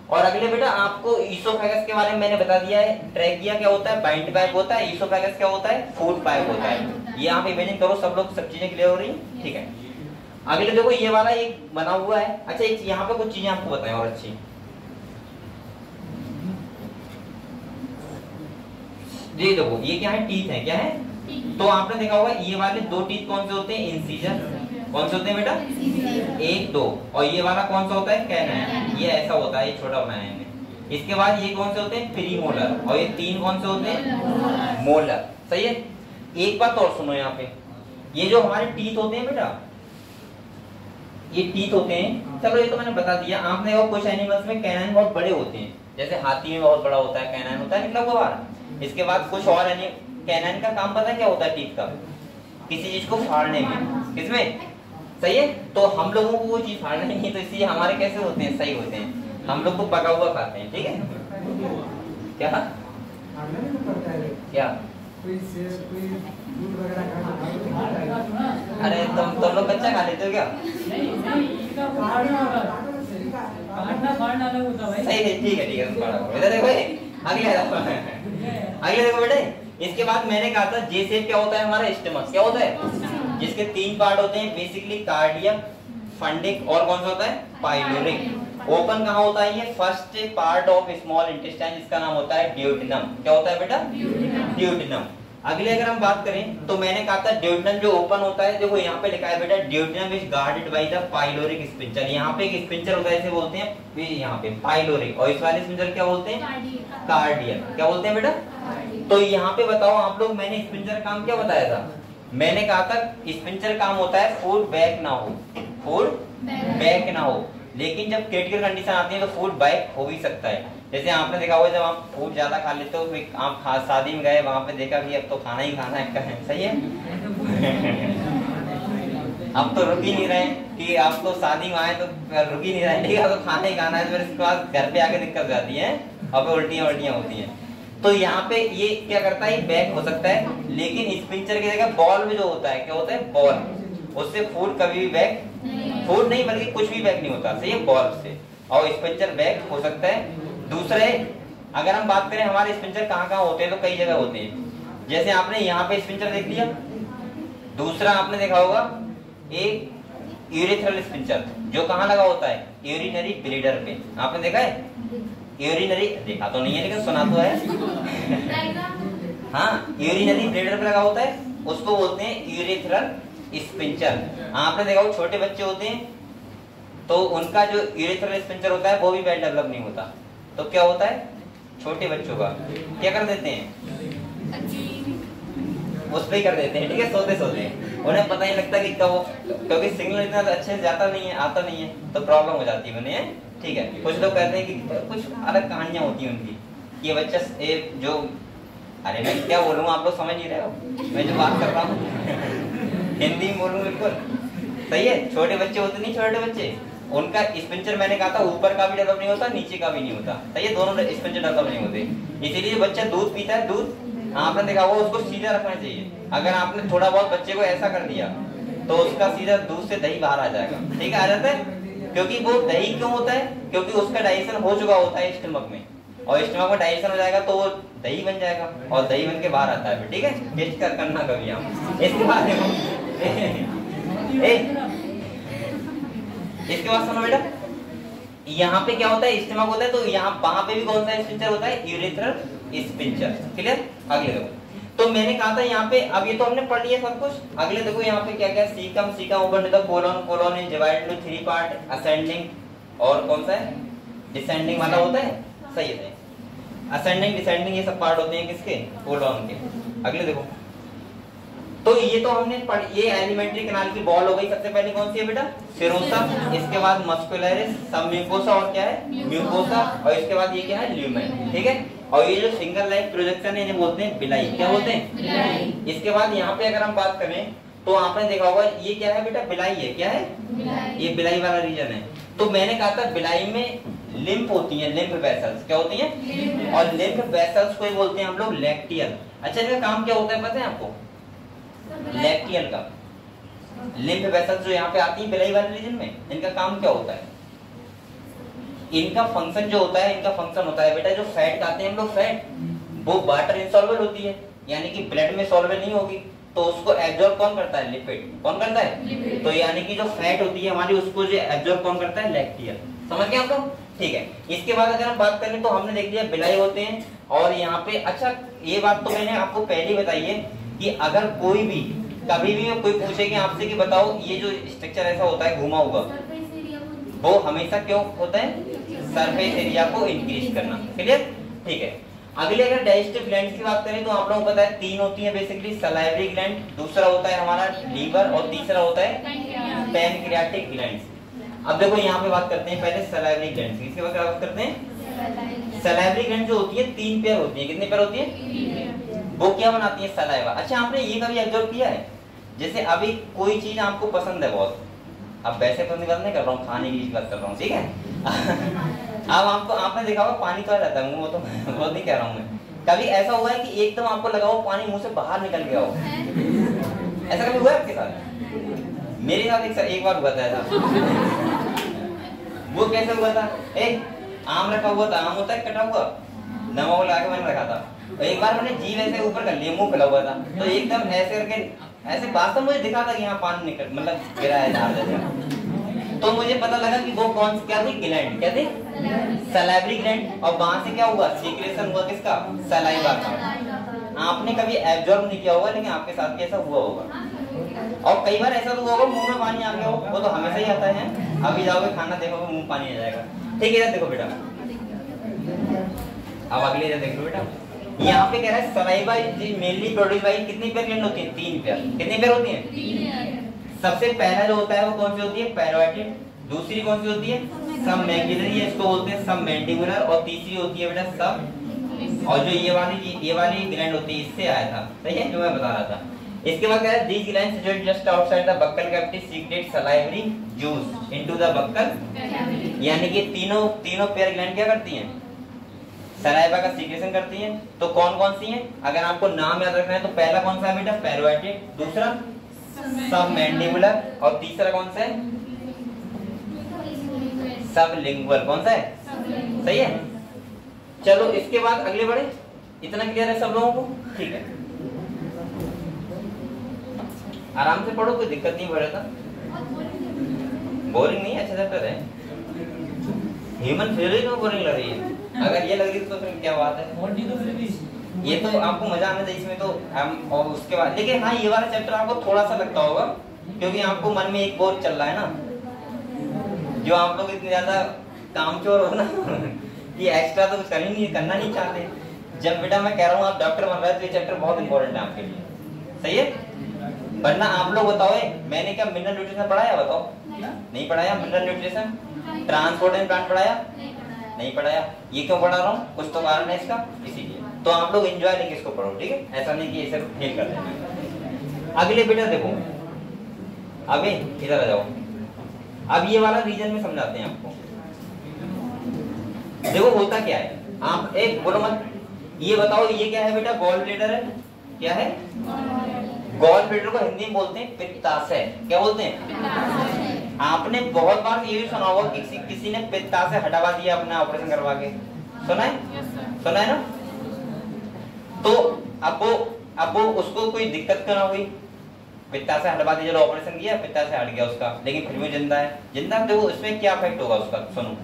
और अगले बेटा आपको ईसोफेगस के बारे में मैंने बता दिया है, ट्रैकिया क्या होता है, बाइंड पाइप होता है, ईसोफेगस क्या होता है, फूड पाइप होता है। ये आप इमेजिन करो, सब लोग सब चीजें क्लियर हो रही है, ठीक है। अगले देखो ये वाला एक बना हुआ है, अच्छा एक यहाँ पे कुछ चीजें आपको बताएं और अच्छी, ये देखो ये क्या है, टीथ है, क्या है, तो आपने देखा होगा ये वाले 2 टीथ कौन से होते हैं, इंसीजर, कौन से होते हैं बेटा, 1 2, और ये वाला कौन सा होता है, कैनाइन, ये ऐसा होता है, ये छोटा बनाया है। इसके बाद ये कौन से होते हैं, प्रीमोलर, और ये 3 कौन से होते हैं, मोलर, सही है। एक बात और सुनो, यहाँ पे ये जो हमारे टीथ होते हैं बेटा, ये टीथ होते हैं, चलो ये तो मैंने बता दिया। आपने देखो कुछ एनिमल्स में कैनाइन बहुत बड़े होते हैं, जैसे हाथी में बहुत बड़ा होता है कैनाइन होता है निकला हुआ बाहर। इसके बाद कुछ और कैनाइन का काम पता है क्या होता है टीथ का? किसी चीज को फाड़ने में, किसमें? सही है। तो हम लोगों को वो चीज फाड़ना नहीं है, तो इसलिए हमारे कैसे होते हैं? सही होते हैं। हम लोग को पका हुआ खाते हैं, ठीक है। क्या क्या? अरे तुम लोग कच्चा खा लेते हो क्या? सही है, ठीक है ठीक है। इधर देखो अगले देखो बेटे। इसके बाद मैंने कहा था जे शेप क्या होता है हमारा? स्टमक क्या होता है? जिसके 3 पार्ट होते हैं बेसिकली, कार्डियक, फंडिक और कौन सा होता है? पाइलोरिक। ओपन कहाँ होता है? ये first part of small intestine, जिसका नाम होता है ड्यूटेनम। क्या होता है बेटा? ड्यूटेनम। अगले अगर हम बात करें तो मैंने कहा था ड्यूटेनम जो ओपन होता है, देखो यहाँ पे लिखा है बेटा duodenum is guarded by the pyloric sphincter. यहाँ पे एक स्पिंचर होता है, इसे बोलते हैं यहाँ पे पाइलोरिक, और इस वाले स्पिंचर क्या बोलते हैं? कार्डियक। क्या बोलते हैं बेटा? तो यहाँ पे बताओ आप लोग, मैंने स्पिंचर काम क्या बताया था? मैंने कहा था स्पिंचर काम होता है फूड बैक ना हो, फूड बैक ना हो, लेकिन जब क्रिटिकल कंडीशन आती है तो फूड बैक हो भी सकता है। जैसे आपने देखा होगा जब आप फूड ज्यादा खा लेते हो, आप शादी में गए, वहां पे देखा कि अब तो खाना ही खाना है, सही है। अब तो रुक ही नहीं रहे कि आप तो शादी में आए तो रुक ही नहीं रहे, ठीक है, तो खाना ही खाना है। फिर इसके बाद घर पे आके दिक्कत जाती है, अब उल्टियां होती हैं। तो यहाँ पे ये क्या करता है? बैक हो सकता है, लेकिन स्पिंचर की जगह बॉल में जो होता है क्या होता है? बॉल। उससे फूड कभी भी बैक, फूड नहीं बल्कि कुछ भी बैक नहीं होता, सही है, बॉल से। और स्पिंचर बैक हो सकता है। दूसरे अगर हम बात करें हमारे स्पिंचर कहाँ कहाँ होते हैं, तो कई जगह होते हैं। जैसे आपने यहाँ पे स्पिंचर देख लिया। दूसरा आपने देखा होगा एक यूरिथ्रल स्पिंचर, जो कहाँ लगा होता है? यूरिनरी ब्लीडर पे। आपने देखा है? यूरिनरी देखा तो नहीं है लेकिन सुना तो है। हाँ, यूरिनरी ब्लीडर पे लगा होता है, उसको बोलते हैं यूरिथ्रल स्पिंचर। आपने देखा छोटे बच्चे होते हैं तो उनका जो यूरिथ्रल स्पिंचर होता है वो भी वेल डेवलप नहीं होता। तो क्या होता है? छोटे बच्चों का क्या कर देते हैं? उस पे ही कर देते हैं, ठीक है, सोते सोते। उन्हें पता ही लगता कि कब, क्योंकि सिग्नल इतना अच्छे से जाता नहीं है, आता नहीं है, तो प्रॉब्लम हो जाती है उन्हें, ठीक है। कुछ लोग कहते हैं कि कुछ अलग कहानियां होती हैं उनकी। ये बच्चा जो, अरे मैं क्या बोलूँ, आप लोग समझ नहीं रहे हो मैं जो बात कर रहा हूँ। हिंदी में बोलूँ बिल्कुल सही है। छोटे बच्चे होते नहीं, छोटे बच्चे, उनका स्पिंचर मैंने कहा था ऊपर का भी डेवलप नहीं होता, नीचे का भी नहीं होता, सही है, दोनों स्पिंचर डेवलप नहीं होते। इसीलिए बच्चा दूध पीता है, दूध आपने देखा होगा उसको सीधा रखना चाहिए। अगर आपने थोड़ा बहुत बच्चे को ऐसा कर दिया तो उसका सीधा दूध से दही बाहर आ जाएगा, ठीक है, आ जाता है। क्योंकि वो दही क्यों होता है? क्योंकि उसका डाइजेशन हो चुका होता है स्टमक में, और स्टमक में डाइजेशन हो जाएगा तो वो दही बन जाएगा, और दही बन के बाहर आता है, ठीक है। टेस्ट करना कभी आप। इसके बाद इसके बाद सुनो बेटा, यहाँ पे क्या होता है? स्टमक होता है, तो यहाँ वहां पे भी कौन सा स्पिंचर होता है? Urethral sphincter. क्लियर? अगले देखो, तो मैंने कहा था यहाँ पे, अब ये तो हमने पढ़ लिया सब कुछ। अगले देखो यहाँ पे क्या क्या, caecum, caecum open to the colon, colon is divided into 3 part, ascending और कौन सा है? डिसेंडिंग वाला होता है, सही है। असेंडिंग डिसेंडिंग ये सब पार्ट होते हैं किसके? कोलोन के। अगले देखो, तो ये तो हमने ये एलिमेंट्री कैनाल की बॉल हो गई। सबसे पहले कौन सी है बेटा? सेरोसम, इसके बाद मस्कुलरिस, सब म्यूकोसा और क्या है? म्यूकोसा, और इसके बाद ये क्या है? ल्यूमेन, ठीक है। और ये जो सिंगल लाइन प्रोजेक्शन है इन्हें बोलते हैं बिलाई। क्या बोलते हैं? बिलाई। इसके बाद यहाँ पे अगर हम बात करें तो आपने देखा होगा ये क्या है बेटा? बिलाई है। क्या है? बिलाई। ये बिलाई वाला रीजन है। तो मैंने कहा था बिलाई में लिम्फ होती है, लिम्फ वेसल्स। क्या होती है? और लिम्फ वेसल्स को बोलते हैं हम लोग लैक्टियल। अच्छा, इनका काम क्या होता है पता है आपको? लैक्टियल का लिम्फ वेसल्स जो यहाँ पे आती है बिलाई वाले रीजन में, इनका काम क्या होता है? इनका फंक्शन जो होता है, इनका फंक्शन होता है बेटा, जो फैट खाते हैं हम लोग, फैट वो वाटर इनसॉल्युबल होती है, यानी कि ब्लड में सॉल्युबल नहीं होगी, तो उसको एब्जॉर्ब कौन करता है? लिपिड। कौन करता है? तो यानी कि जो फैट होती है हमारी, उसको जो एब्जॉर्ब कौन करता है? लैक्टियल। समझ गए आप लोग? ठीक है। इसके बाद अगर हम बात करें तो हमने देख लिया बिलाई होते हैं, और यहाँ पे अच्छा ये बात तो मैंने आपको पहले ही बताई है कि अगर कोई भी कभी भी कोई पूछे कि आपसे कि बताओ ये जो स्ट्रक्चर ऐसा होता है घुमा हुआ, वो हमेशा क्यों होता है? सरफेस एरिया को इंक्रीज करना। क्लियर? ठीक है। अगले अगर डाइजेस्टिव ग्लैंड्स की बात करें तो आप लोगों को पता है 3 होती है बेसिकली, सलाइवरी ग्लैंड, दूसरा होता है हमारा लीवर, और तीसरा होता है पैनक्रियाटिक ग्लैंड्स। अब देखो यहाँ पे बात करते हैं पहले सलाइवरी ग्लैंड की। इसके बाद क्या बात करते हैं? सलाइवरी ग्लैंड जो होती है 3 पेयर होती है। कितनी पेयर होती है? वो क्या बनाती है? सलाइवा। अच्छा, आपने ये कभी ऑब्जर्व किया है, जैसे अभी कोई चीज आपको पसंद है बहुत, अब वैसे पसंद की बात नहीं कर रहा हूँ, खाने की बात कर रहा हूँ, ठीक है। अब आपको आपने देखा होगा पानी तो आ जाता है मुंह में, तो बहुत नहीं कह रहा हूँ मैं। कभी ऐसा हुआ है कि एकदम आपको लगा हो पानी मुंह से बाहर निकल गया हो? ऐसा कभी हुआ है आपके साथ? मेरे साथ एक बार हुआ था ऐसा। वो कैसे हुआ था? एक आम रखा हुआ था, आम होता है कटा हुआ, नमक लगा के मैंने रखा था। एक बार मैंने जीभ ऐसे ऊपर कर लिया, मुंह खुला हुआ था, तो एकदम ऐसे करके ऐसे बात मुझे दिखा था कि यहाँ पानी निकल मतलब गिरा है धार जैसे। तो मुझे पता लगा कि वो कौन सी क्या थी? ग्लैंड। क्या थी? Salivary gland. और वहां से क्या हुआ? सीक्रेशन हुआ किसका? सलाइवा का। आपने कभी एब्जॉर्ब नहीं किया होगा, लेकिन आपके साथ भी ऐसा हुआ होगा। और कई बार ऐसा तो हुआ होगा मुंह में पानी आ गया हो, वो तो हमेशा ही आता है। अभी जाओगे खाना देखोगे मुंह पानी आ जाएगा। ठीक है, देखो बेटा, अब अगले इधर देख लो बेटा। यहाँ पे कह रहा है saliva is mainly produce by कितनी पेयर ग्लैंड होती है? 3 पेयर। कितनी पेयर होती है? सबसे पहला जो होता है वो कौन सी होती है? पैरोटिड। दूसरी कौन सी होती है? सब मैग्जिलरी, इसको बोलते हैं सब मैंडिबुलर। और तीसरी होती है बेटा सब, और जो ये वाली ग्लैंड होती है इससे आया था, सही है, जो मैं बता रहा था। इसके बाद कह रहा है these glands situated just outside the buccal cavity secrete salivary juice into the buccal. यानी कि तीनों पेयर ग्लैंड क्या करती हैं? सलाइवा का सीक्रेशन करती हैं। तो कौन कौन सी हैं? अगर आपको नाम याद रखना है तो पहला कौन सा है बेटा? पैरोटिड। दूसरा सब मैंडिबुलर। और तीसरा कौन सा है? सब लिंगुअल। कौन सा है? सही है। चलो इसके बाद अगले बढ़े। इतना क्लियर है सब लोगों को? ठीक है, आराम से पढ़ो, कोई दिक्कत नहीं पड़ेगा, बोरिंग नहीं है, अच्छा चैप्टर है। ह्यूमन फिजियोलॉजी में बोरिंग लग रही है? अगर ये लग रही है तो फिर क्या बात है? ये तो आपको मजा आने चाहिए इसमें तो हम। और उसके बाद लेकिन हाँ, ये वाला चैप्टर आपको थोड़ा सा लगता होगा, क्योंकि आपको मन में एक बोझ चल रहा है ना, जो आप लोग इतने ज्यादा कामचोर हो ना कि एक्स्ट्रा तो कुछ करना नहीं चाहते। जब बेटा मैं कह रहा हूँ आप डॉक्टर बन रहे हैं तो ये चैप्टर बहुत इंपॉर्टेंट है आपके लिए, सही है। वरना आप लोग बताओ, मैंने क्या मिनरल न्यूट्रिशन पढ़ाया? बताओ, नहीं पढ़ाया। Mineral nutrition, transport and plant पढ़ाया? नहीं पढ़ाया। ये क्यों पढ़ा रहा हूँ? कुछ तो कारण है इसका, इसीलिए। तो आप लोग एंजॉय लेके इसको पढ़ो, ठीक है, ऐसा नहीं कि इसे फेल कर देना। अगले बेटा देखो, अबे इधर आ जाओ। अब ये वाला रीजन में समझाते हैं आपको। देखो होता क्या है, आप एक बोलो मत, ये बताओ ये क्या है बेटा? गॉल ब्लैडर है। क्या है? गॉल ब्लैडर को हिंदी में बोलते हैं पित्ताशय। क्या बोलते हैं? आपने बहुत बार ये भी सुना होगा कि किसी ने पित्ताशय हटवा दिया अपना ऑपरेशन करवा के। सुना है? सुना है ना? तो अब वो उसको कोई दिक्कत क्यों ना हुई? पित्ताशय हटवा दिया, चलो ऑपरेशन किया, पित्ताशय हट गया उसका, लेकिन फिर भी जिंदा है। जिंदा देखो इसमें क्या इफेक्ट होगा उसका, सुनो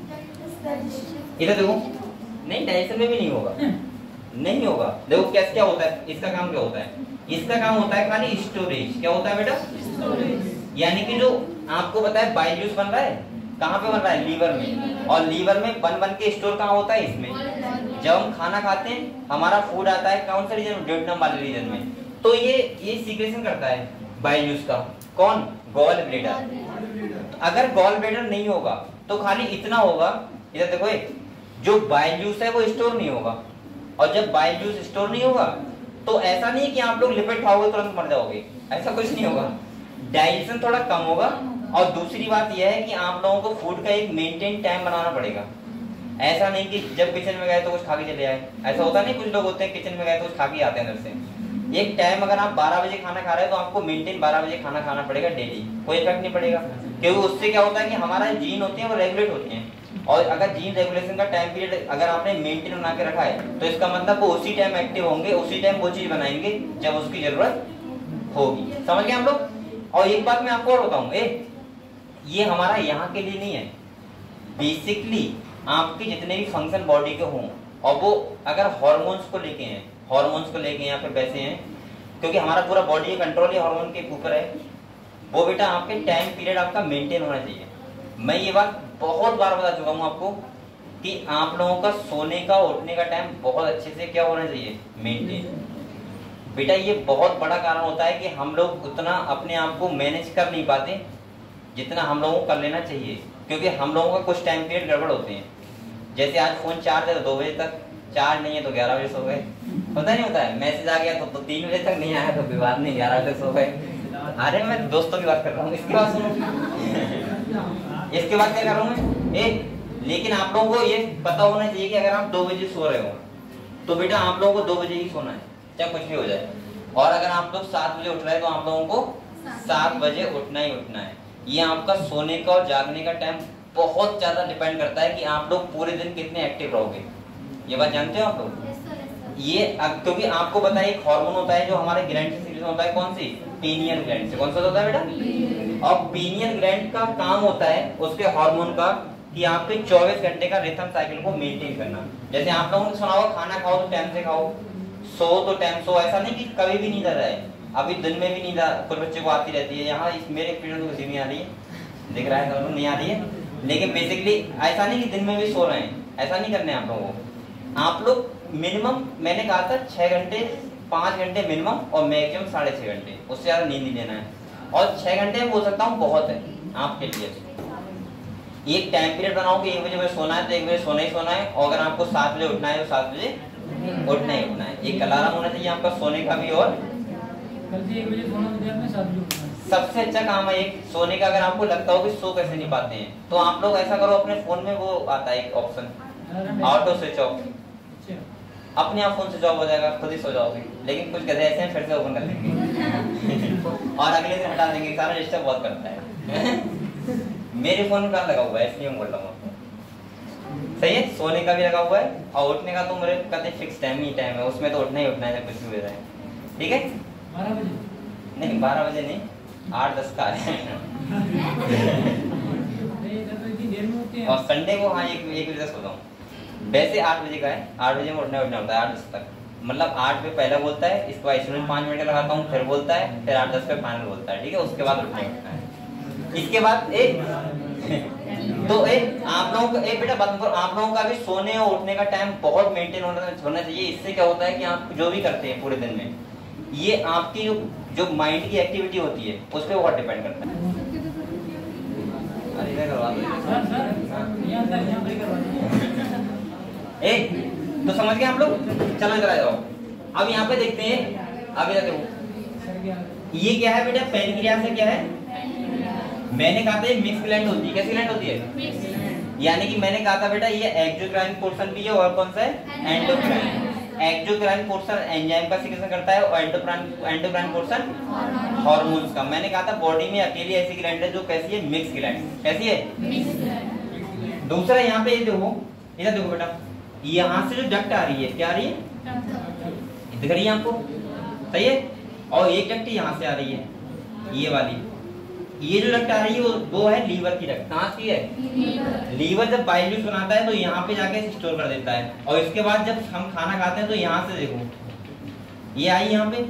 इधर देखो। नहीं, डाइजेशन में भी नहीं होगा, नहीं होगा। देखो क्या होता है, इसका काम क्या होता है? इसका काम होता है खाली स्टोरेज। क्या होता है बेटा? स्टोरेज। यानी कि जो आपको पता है बाइल जूस बन रहा है, कहाँ पे बन रहा है? लीवर में। और लीवर में बन के स्टोर कहाँ होता है? इसमें। जब हम खाना खाते हैं हमारा फूड आता है कौन सा रीजन में? ड्यूटेनम वाले रीजन में। तो ये सीक्रेशन करता है बाइल जूस का। कौन? Gall bladder. अगर गॉल ब्लैडर नहीं होगा तो खाली इतना होगा, इधर देखो, जो बाइल जूस है वो स्टोर नहीं होगा। और जब बाइल जूस स्टोर नहीं होगा तो ऐसा नहीं कि आप लोग लिपिड खाओगे तुरंत मर जाओगे, ऐसा कुछ नहीं होगा। डाइजेशन थोड़ा कम होगा। और दूसरी बात यह है कि आप लोगों को फूड का एक मेंटेन टाइम बनाना पड़ेगा। ऐसा नहीं कि जब किचन में गए तो कुछ खा के चले आए, ऐसा होता नहीं। कुछ लोग होते हैं किचन में गए तो कुछ खा के आते हैं अंदर से। एक टाइम, अगर आप 12 बजे खाना खा रहे हैं तो आपको मेंटेन 12 बजे खाना खाना पड़ेगा डेली, कोई इफेक्ट नहीं पड़ेगा। क्योंकि उससे क्या होता है कि हमारा जीन होती है वो रेगुलेट होती है। और अगर जीन रेगुलेशन का टाइम पीरियड अगर आपने मेंटेन बना के रखा है तो इसका मतलब वो उसी टाइम एक्टिव होंगे, उसी टाइम वो चीज बनाएंगे जब उसकी जरूरत होगी। समझ गए हम लोग? और एक बात मैं आपको और बताऊं, ये हमारा यहाँ के लिए नहीं है, बेसिकली आपके जितने भी फंक्शन बॉडी के हों, और वो अगर हार्मोन्स को लेके हैं, हार्मोन्स को लेके यहाँ पे वैसे हैं, क्योंकि हमारा पूरा बॉडी कंट्रोल ही हार्मोन के ऊपर है, वो बेटा आपके टाइम पीरियड आपका मेंटेन होना चाहिए। मैं ये बात बहुत बार बता चुका हूँ आपको कि आप लोगों का सोने का उठने का टाइम बहुत अच्छे से क्या होना चाहिए? मेंटेन। बेटा ये बहुत बड़ा कारण होता है कि हम लोग उतना अपने आप को मैनेज कर नहीं पाते जितना हम लोगों को कर लेना चाहिए। क्योंकि हम लोगों का कुछ टाइम पीरियड गड़बड़ होते हैं। जैसे आज फोन चार्ज है तो 2 बजे तक, चार्ज नहीं है तो 11 बजे सो गए, पता नहीं होता है। मैसेज आ गया तो 3 बजे तक नहीं आया तो कोई बात नहीं, 11 बजे सो गए। अरे मैं दोस्तों की बात कर रहा हूँ, इसके बाद सुनो इसके बाद क्या कर रहा हूँ मैं लेकिन आप लोगों को ये पता होना चाहिए कि अगर आप 2 बजे सो रहे हो तो बेटा आप लोगों को 2 बजे ही सोना है, चाहे कुछ भी हो जाए। और अगर आप लोग 7 बजे उठ रहे हैं तो आप लोगों को 7 बजे उठना ही उठना है। ये आपका सोने का और जागने का टाइम बहुत ज्यादा डिपेंड करता है कि आप लोग पूरे दिन कितने एक्टिव रहोगे। ये बात जानते हो आप लोग? ये क्योंकि आपको पता है एक हार्मोन होता है जो हमारे ग्लैंड से सीक्रेट होता है, कौन सी? पीनियल ग्लैंड से। कौन सा होता है बेटा? और पीनियल ग्लैंड का काम होता है उसके हार्मोन का कि आपके 24 घंटे का रिथम साइकिल को मेंटेन करना। जैसे आप लोगों ने सुना होगा खाना खाओ तो टाइम से खाओ, सो तो टाइम सो। ऐसा नहीं कि कभी भी नींद आ रहा है, अभी दिन में भी नींद कुछ बच्चे को आती रहती है। यहाँ इस मेरे पीरियड में किसी नहीं आ रही है, दिख रहा है नहीं आ रही है, लेकिन बेसिकली ऐसा नहीं कि दिन में भी सो रहे हैं, ऐसा नहीं करना है आप लोगों को। आप लोग मिनिमम मैंने कहा था 6 घंटे 5 घंटे मिनिमम और मैक्सिमम 6.5 घंटे, उससे ज्यादा नींद नहीं लेना है। और 6 घंटे बोल सकता हूँ बहुत है आपके लिए। एक टाइम पीरियड बनाओ कि 1 बजे मुझे सोना है तो 1 बजे सोना ही सोना है, और अगर आपको 7 बजे उठना है तो 7 बजे उठना ही उठना है। एक अलार्म होना चाहिए आपका सोने का भी और कल से 1 बजे सोना में 7 बजे उठना है। सबसे अच्छा काम है एक सोने का। अगर आपको लगता हो कि सो कैसे नहीं पाते हैं तो आप लोग ऐसा करो, अपने फोन में वो आता है एक ऑप्शन ऑटो स्विच ऑफ, अपने आप फोन स्विच ऑफ हो जाएगा, खुद ही सो जाओगे। लेकिन कुछ गधे ऐसे हैं फिर से ओपन कर देंगे और अगले दिन हटा देंगे, सारा डिस्टर्ब बहुत करता है। मेरे फोन में लगा हुआ है इसलिए मैं बोल रहा हूँ आपको। सही है, सोने का भी लगा हुआ है और उठने का तो मेरे कहते फिक्स टाइम ही टाइम है, उसमें तो उठना ही उठना है, कुछ भी हो जाए। ठीक है 12 बजे नहीं, 12 बजे नहीं, 8-10 का है। और संडे को हाँ 1 बजे तक सोता हूँ। वैसे 8 बजे का है, 8 बजे में उठना होता है 8-10 तक। मतलब 8 पे पहला बोलता है, इसके बाद इसमें 5 मिनट का लगाता हूँ, फिर बोलता है, फिर 8-10 पे फाइनल बोलता है। ठीक है, उसके बाद उठना है। इसके बाद तो आप लोगों का बेटा आप लोगों का भी सोने और उठने का टाइम बहुत मेंटेन होना चाहिए। इससे क्या होता है कि आप जो भी करते हैं पूरे दिन में, ये आपकी जो माइंड की एक्टिविटी होती है उस पर बहुत डिपेंड करता है। अरे करवा तो समझ गए आप लोग? चलो इधर आ जाओ। अब यहाँ पे देखते हैं, अब इधर देखो ये क्या है बेटा? पैनक्रियास से क्या है? मैंने कहा था ये मिक्स ग्लैंड होती है। कैसी ग्लैंड होती है? यानी कि मैंने कहा था बेटा ये एक्सोक्राइन पोर्शन भी है और कौन सा है? एंडोक्राइन। एक्सोक्राइन पोर्शन एंजाइम का सीक्रेशन करता है और एंडोक्राइन पोर्शन हार्मोन्स का। मैंने कहा था बॉडी में अकेली ऐसी ग्लैंड है जो कैसी है? Mix gland. कैसी है? दूसरा यहाँ पे ये देखो, इधर देखो बेटा, यहाँ से जो डक्ट आ रही है, क्या आ रही है? दिख रही है आपको? सही है। और एक डक्ट यहाँ से आ रही है, ये वाली। ये जो डक्ट आ रही है वो है लीवर की डक्ट। कहाँ की है? लीवर जब बाइल जूस बनाता है तो यहाँ पे जाके स्टोर कर देता है, और इसके बाद जब हम खाना खाते हैं तो यहाँ से देखो ये आई यहाँ पे,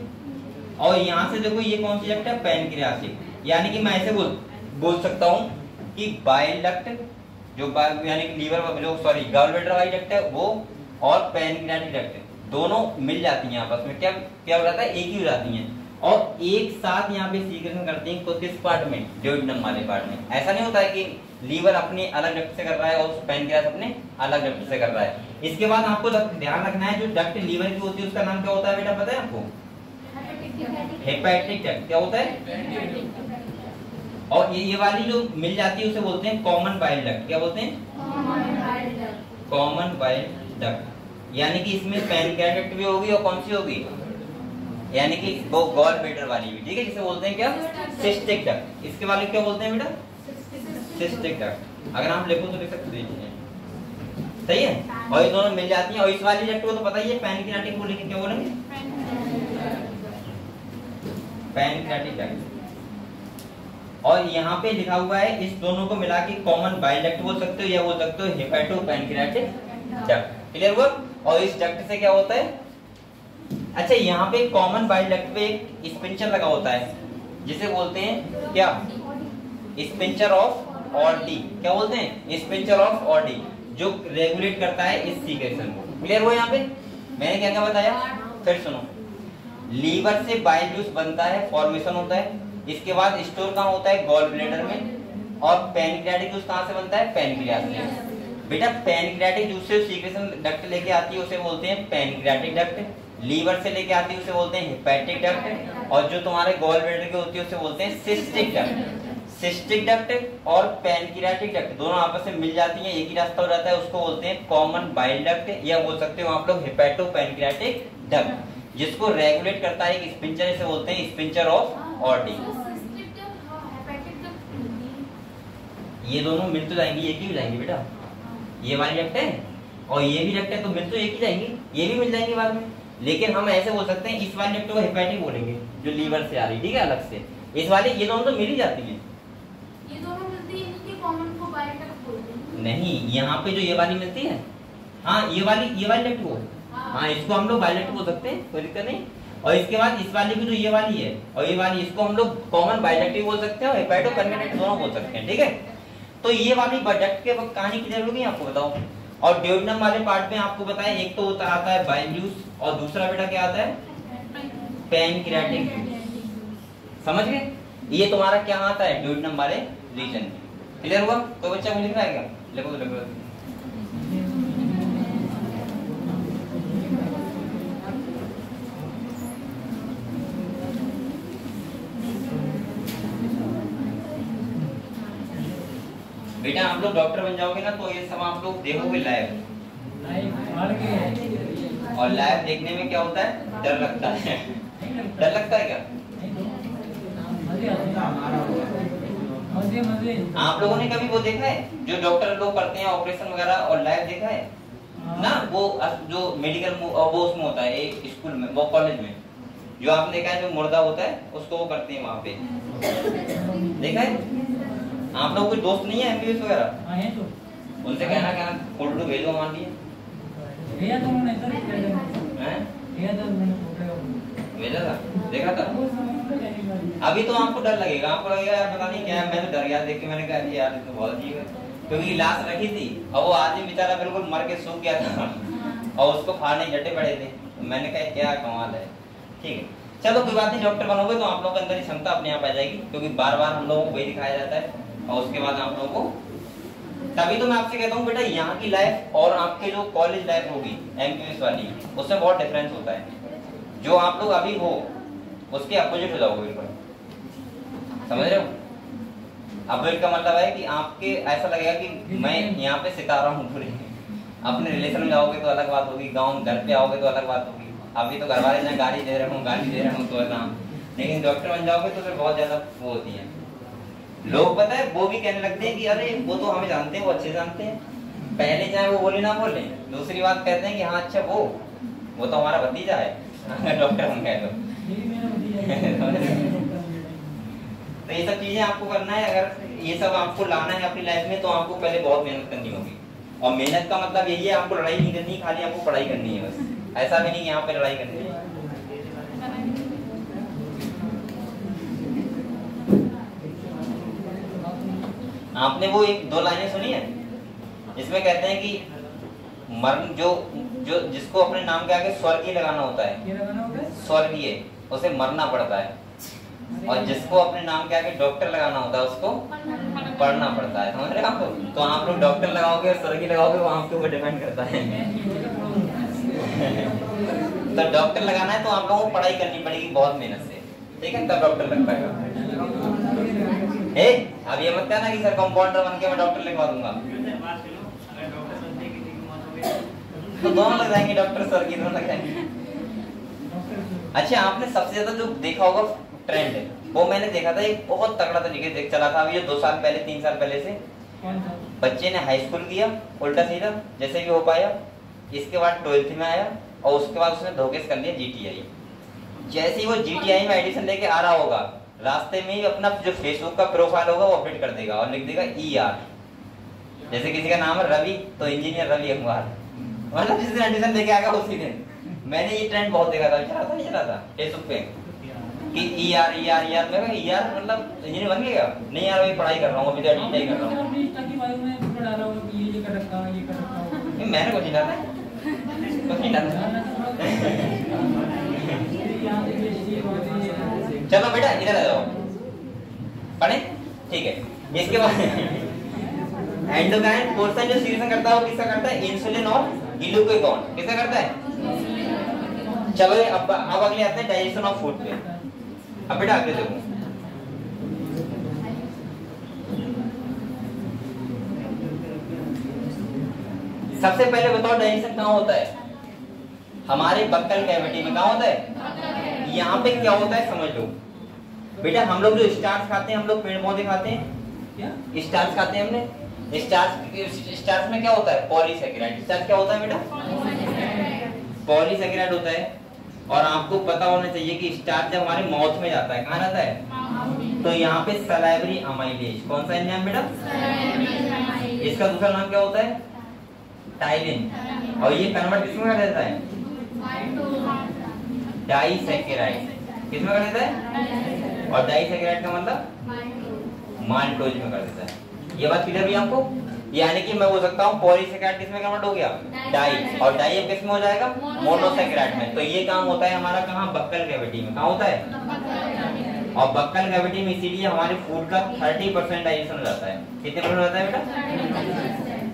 और यहाँ से देखो ये कौन सी डक्ट है? पैनक्रियाटिक। यानी कि मैं ऐसे बोल सकता हूँ कि बाइल डक्ट जो यानी कि लीवर जो गॉल ब्लैडर वाली डक्ट है वो, और पैनक्रियाटिक डक्ट दोनों मिल जाती हैं आपस में। क्या हो जाता है? एक ही हो जाती हैं और एक साथ यहाँ पे सीक्रेशन करती हैं। तो किस पार्ट में? ड्यूodenum वाले पार्ट में। ऐसा नहीं होता है कि लीवर अपने अलग डक्ट से कर रहा है और पैनक्रियास अपने अलग डक्ट से कर रहा है। इसके बाद आपको ध्यान रखना है जो डक्ट लीवर की होती है उसका नाम क्या होता है बेटा? पता है आपको? Hepatic duct. क्या होता है? और ये वाली जो मिल जाती है उसे बोलते हैं कॉमन बाइल डक्ट। क्या बोलते हैं? Common bile duct. यानी कि इसमें पैनक्रियाटिक डक्ट भी होगी और कौन सी होगी? यानी कि वो गॉल ब्लैडर वाली भी। ठीक है, जिसे बोलते हैं क्या? Cystic duct. इसके वाले क्या बोलते हैं बेटा? Cystic duct. अगर आप लिखो तो लिख सकते हैं। सही है। और ये दोनों मिल जाती हैं। और इस वाली डक्ट को तो पता ही है, पैनक्रियाटिक को लेके क्या बोलेंगे? Pancreatic duct. और यहाँ पे लिखा हुआ है इस दोनों को मिला के कॉमन बाइल डक्ट बोल सकते हो या बोल सकते हो हेपेटो पैनक्रियाटिक डक्ट। क्लियर हुआ? और इस डक्ट से क्या होता है? अच्छा, यहाँ पे कॉमन बाइल डक्ट पे एक स्पिंचर लगा होता है जिसे बोलते हैं क्या? Sphincter of Oddi. क्या बोलते हैं? स्पिंचर ऑफ ऑर्डी, जो रेगुलेट करता है इस सीक्रेशन को। क्लियर हुआ? यहाँ पे मैंने क्या क्या बताया? फिर सुनो, लीवर से बाइल जूस बनता है, फॉर्मेशन होता है। इसके बाद स्टोर कहाँ होता है? गॉल ब्लैडर में। और पैनक्रियाटिक जूस कहाँ से बनता है? पैनक्रियास से। बेटा पैनक्रियाटिक जूस से सीक्रेशन डक्ट लेके आती है उसे बोलते हैं पैनक्रियाटिक डक्ट। लीवर से लेके आती है उसे बोलते हैं हेपेटिक डक्ट। और जो तुम्हारे गॉल ब्लैडर की होती है उसे बोलते हैं सिस्टिक डक्ट। सिस्टिक डक्ट और पैनक्रियाटिक डक्ट दोनों आपस में मिल जाती हैं, एक ही रास्ता हो जाता है, उसको बोलते हैं कॉमन बाइल डक्ट, या बोल सकते हो आप लोग हेपेटो पैनक्रियाटिक डक्ट, जिसको रेगुलेट करता है एक स्पिंचर, इसे बोलते हैं स्पिंचर ऑफ ऑर्टी। ये दोनों मिल तो जाएंगी, एक ही हो जाएंगी बेटा। ये वाली डक्ट है और ये भी डक्ट है, तो मिल तो एक ही जाएंगी, ये भी मिल जाएंगी बाद में। लेकिन हम ऐसे बोल सकते हैं इस वाली डक्ट को हेपेटिक बोलेंगे जो लीवर से आ रही है, ठीक है, अलग से। इस वाली ये दोनों तो मिल ही जाती है, ये दोनों मिलती है, इनकी कॉमन को बाइल डक्ट बोलते हैं। नहीं यहाँ पे जो ये वाली मिलती है, हाँ ये वाली डक्ट को, हाँ इसको हम लोग बाइल डक्ट बोल सकते हैं, कोई दिक्कत नहीं। और इसके बाद इस वाली की जो ये वाली है और ये वाली, इसको हम लोग कॉमन बाइल डक्ट भी बोल सकते हैं और हेपेटो पैनक्रियाटिक दोनों बोल सकते हैं, ठीक है। तो ये वाली डक्ट के कहानी क्लियर होगी आपको, बताओ। और ड्यूोडेनम वाले पार्ट में आपको बताएं, एक तो होता आता है बाइल जूस और दूसरा बेटा क्या आता है? पैनक्रियाटिक। समझ गए? ये तुम्हारा क्या आता है ड्यूोडेनम वाले रीजन में। क्लियर हुआ? कोई बच्चा मुझे लिख रहा है क्या? लिखो तो लिखो। बेटा आप लोग डॉक्टर बन जाओगे ना, तो ये सब आप लोग देखोगे लैब, और लैब देखने में क्या होता है? डर लगता है। डर लगता है क्या? आप लोगों ने कभी वो देखा है जो डॉक्टर लोग करते हैं ऑपरेशन वगैरह, और लैब देखा है ना? वो जो मेडिकल वो उसमें होता है एक स्कूल में, वो कॉलेज में, जो आपने देखा है जो मुर्दा होता है उसको वो करते हैं वहाँ पे, देखा है? आप लोग कोई दोस्त नहीं है एमबीबीएस वगैरह? हाँ है तो। उनसे कहना क्या फोटो भेजो मान लिए। भैया तो उन्होंने इधर हैं? भैया तो उन्होंने फोटो भेजा था, देखा था। अभी तो आपको डर लगेगा, आपको लगेगा यार पता नहीं क्या है, मैं तो डर गया देख के, मैंने कहा यार ये तो बहुत अजीब है, क्योंकि लाश रखी थी और वो आदमी बेचारा बिल्कुल मर के सूख गया था और उसको फाड़ने जटे पड़े थे, तो मैंने कहा क्या कमाल है। ठीक है, चलो कोई बात नहीं, डॉक्टर बनोगे तो आप लोगों के अंदर ही क्षमता अपने आप आ जाएगी, क्योंकि बार बार हम लोगों को वही दिखाया जाता है, और उसके बाद आप लोगों को, तभी तो मैं आपसे कहता हूँ बेटा यहाँ की लाइफ और आपके जो कॉलेज लाइफ होगी एमबीबीएस वाली, उसमें बहुत डिफरेंस होता है। जो आप लोग अभी हो उसके अपोजिट हो जाओगे बिल्कुल, समझ रहे हो? अपोजिट का मतलब है कि आपके ऐसा लगेगा कि मैं यहाँ पे सितारा हूँ पूरे। अपने रिलेशन में जाओगे तो अलग बात होगी, गाँव घर पे आओगे तो अलग बात होगी। अभी तो घर वाले गाली दे रहे हूँ तो ऐसा, लेकिन डॉक्टर बन जाओगे तो फिर बहुत ज्यादा वो होती है। लोग पता है वो भी कहने लगते हैं कि अरे वो तो हमें जानते हैं, वो अच्छे जानते हैं। पहले चाहे वो बोले ना बोले, दूसरी बात कहते हैं कि हाँ अच्छा वो तो हमारा भतीजा है डॉक्टर बन गए तो। तो ये सब चीजें आपको करना है, अगर ये सब आपको लाना है अपनी लाइफ में तो आपको पहले बहुत मेहनत करनी होगी। और मेहनत का मतलब यही है, आपको लड़ाई नहीं करनी, खाली आपको पढ़ाई करनी है बस। ऐसा भी नहीं यहाँ पे लड़ाई करनी है। आपने वो एक दो लाइनें सुनी है इसमें कहते हैं कि मरण जो जिसको अपने नाम के आगे स्वर्गीय लगाना होता है, स्वर्गीय, उसे मरना पड़ता है, और जिसको अपने नाम के आगे डॉक्टर लगाना होता है उसको पढ़ना पड़ता है। समझ रहे आप? तो आप लोग डॉक्टर लगाओगे और स्वर्गीय लगाओगे, वो आपके ऊपर डिपेंड करता है। तो डॉक्टर लगाना है तो आप लोगों को पढ़ाई करनी पड़ेगी बहुत मेहनत से, ठीक है, तब डॉक्टर लग पाएगा। अब ये मत कहना कि सर कंपाउंडर बन के मैं डॉक्टर लिखवा दूंगा, तो दोनों लग जाएंगे, डॉक्टर स्वर्गीय दोनों लग जाएंगे। अच्छा, आपने सबसे ज्यादा जो देखा होगा ट्रेंड है, वो मैंने देखा था एक बहुत तगड़ा तरीके से चला था, अभी ये 2 साल पहले 3 साल पहले से। बच्चे ने हाई स्कूल किया उल्टा सीधा जैसे भी हो पाया, इसके बाद 12th में आया और उसके बाद उसने धोखे से कर लिया जीटीआई। जैसे ही वो जीटीआई में एडिशन लेके आ रहा होगा, रास्ते में ही अपना जो फेसबुक का प्रोफाइल होगा वो अपडेट कर देगा और लिख देगा ER। जैसे किसी का नाम है रवि तो इंजीनियर रवि अखबार, मतलब जिस दिन एडिशन लेके आएगा उसी दिन। मैंने ये ट्रेंड बहुत देखा था, चला था फेसबुक पे कि ER मतलब इंजीनियर बन गया। नहीं यार वही पढ़ाई कर रहा हूँ, अभी तो एडिटिंग कर रहा हूँ। मैंने कुछ नहीं डाला, कुछ नहीं डाला। चलो बेटा इधर आ जाओ, पढ़े, ठीक है। इसके बाद एंडोक्राइन पोर्शन जो सीक्रेशन करता है वो किसका करता है? इंसुलिन और ग्लूकागॉन। किसका करता है? चलो अब अगले आते हैं डाइजेशन ऑफ फूड पे। अब बेटा आगे देखो, सबसे पहले बताओ डाइजेशन कहाँ होता है? हमारे बक्कल कैविटी में। कहाँ होता है? यहाँ पे क्या होता है समझ लो बेटा। हम लोग जो स्टार्च खाते हैं, हम लोग पेड़ पौधे खाते हैं, स्टार्च खाते हैं हमने। स्टार्च में क्या होता है? पॉलीसैकेराइड। स्टार्च क्या होता है बेटा? पॉलीसैकेराइड होता है। और आपको पता होना चाहिए कि स्टार्च जब हमारे माउथ में जाता है, कहाँ जाता है? तो यहाँ पे सलाइवरी अमाइलेज। कौन सा एंजाइम बेटा? इसका दूसरा नाम क्या होता है? टाइलिन। और ये कन्वर्ट किसमें कर देता है? डाइसैकेराइड। किसमें कर देता है? और डाइसैकेराइड का मतलब माल्टोज में कर देता है। ये बात क्लियर हुई आपको? यानी कि मैं बोल सकता हूँ पॉलीसैकेराइड किसमें कन्वर्ट हो गया? डाई। और डाई अब किसमें हो जाएगा? मोनोसैकेराइड में। तो ये काम होता है हमारा कहाँ? बक्कल कैविटी में। कहाँ होता है? और बक्कल कैविटी में इसीलिए हमारे फूड का 30% डाइजेशन हो जाता है। कितने परसेंट होता है बेटा?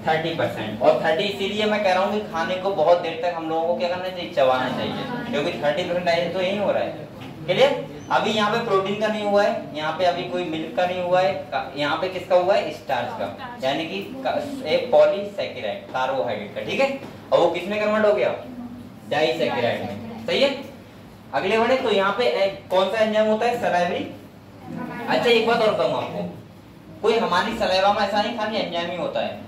30%। और 30 इसीलिए मैं कह रहा हूँ कि खाने को बहुत देर तक हम लोगों को क्या करना चाहिए? चबाना चाहिए, क्योंकि 30% डाइजेशन तो यही हो रहा है। क्लियर? अभी यहाँ पे प्रोटीन का नहीं हुआ है, यहाँ पे अभी कोई मिल्क का नहीं हुआ है, यहाँ पे किसका हुआ है? स्टार्च का, यानी कि एक पॉलीसैकेराइड, कार्बोहाइड्रेट का। ठीक है? और वो किसमें कन्वर्ट हो गया? डाइसैकेराइड में। सही है? अगले बढ़े तो यहाँ पे कौन सा एंजाइम होता है? सलाइवरी। अच्छा एक बात और बताऊँ आपको, कोई हमारी सलाइवा में ऐसा नहीं खाली एंजाइम ही होता है,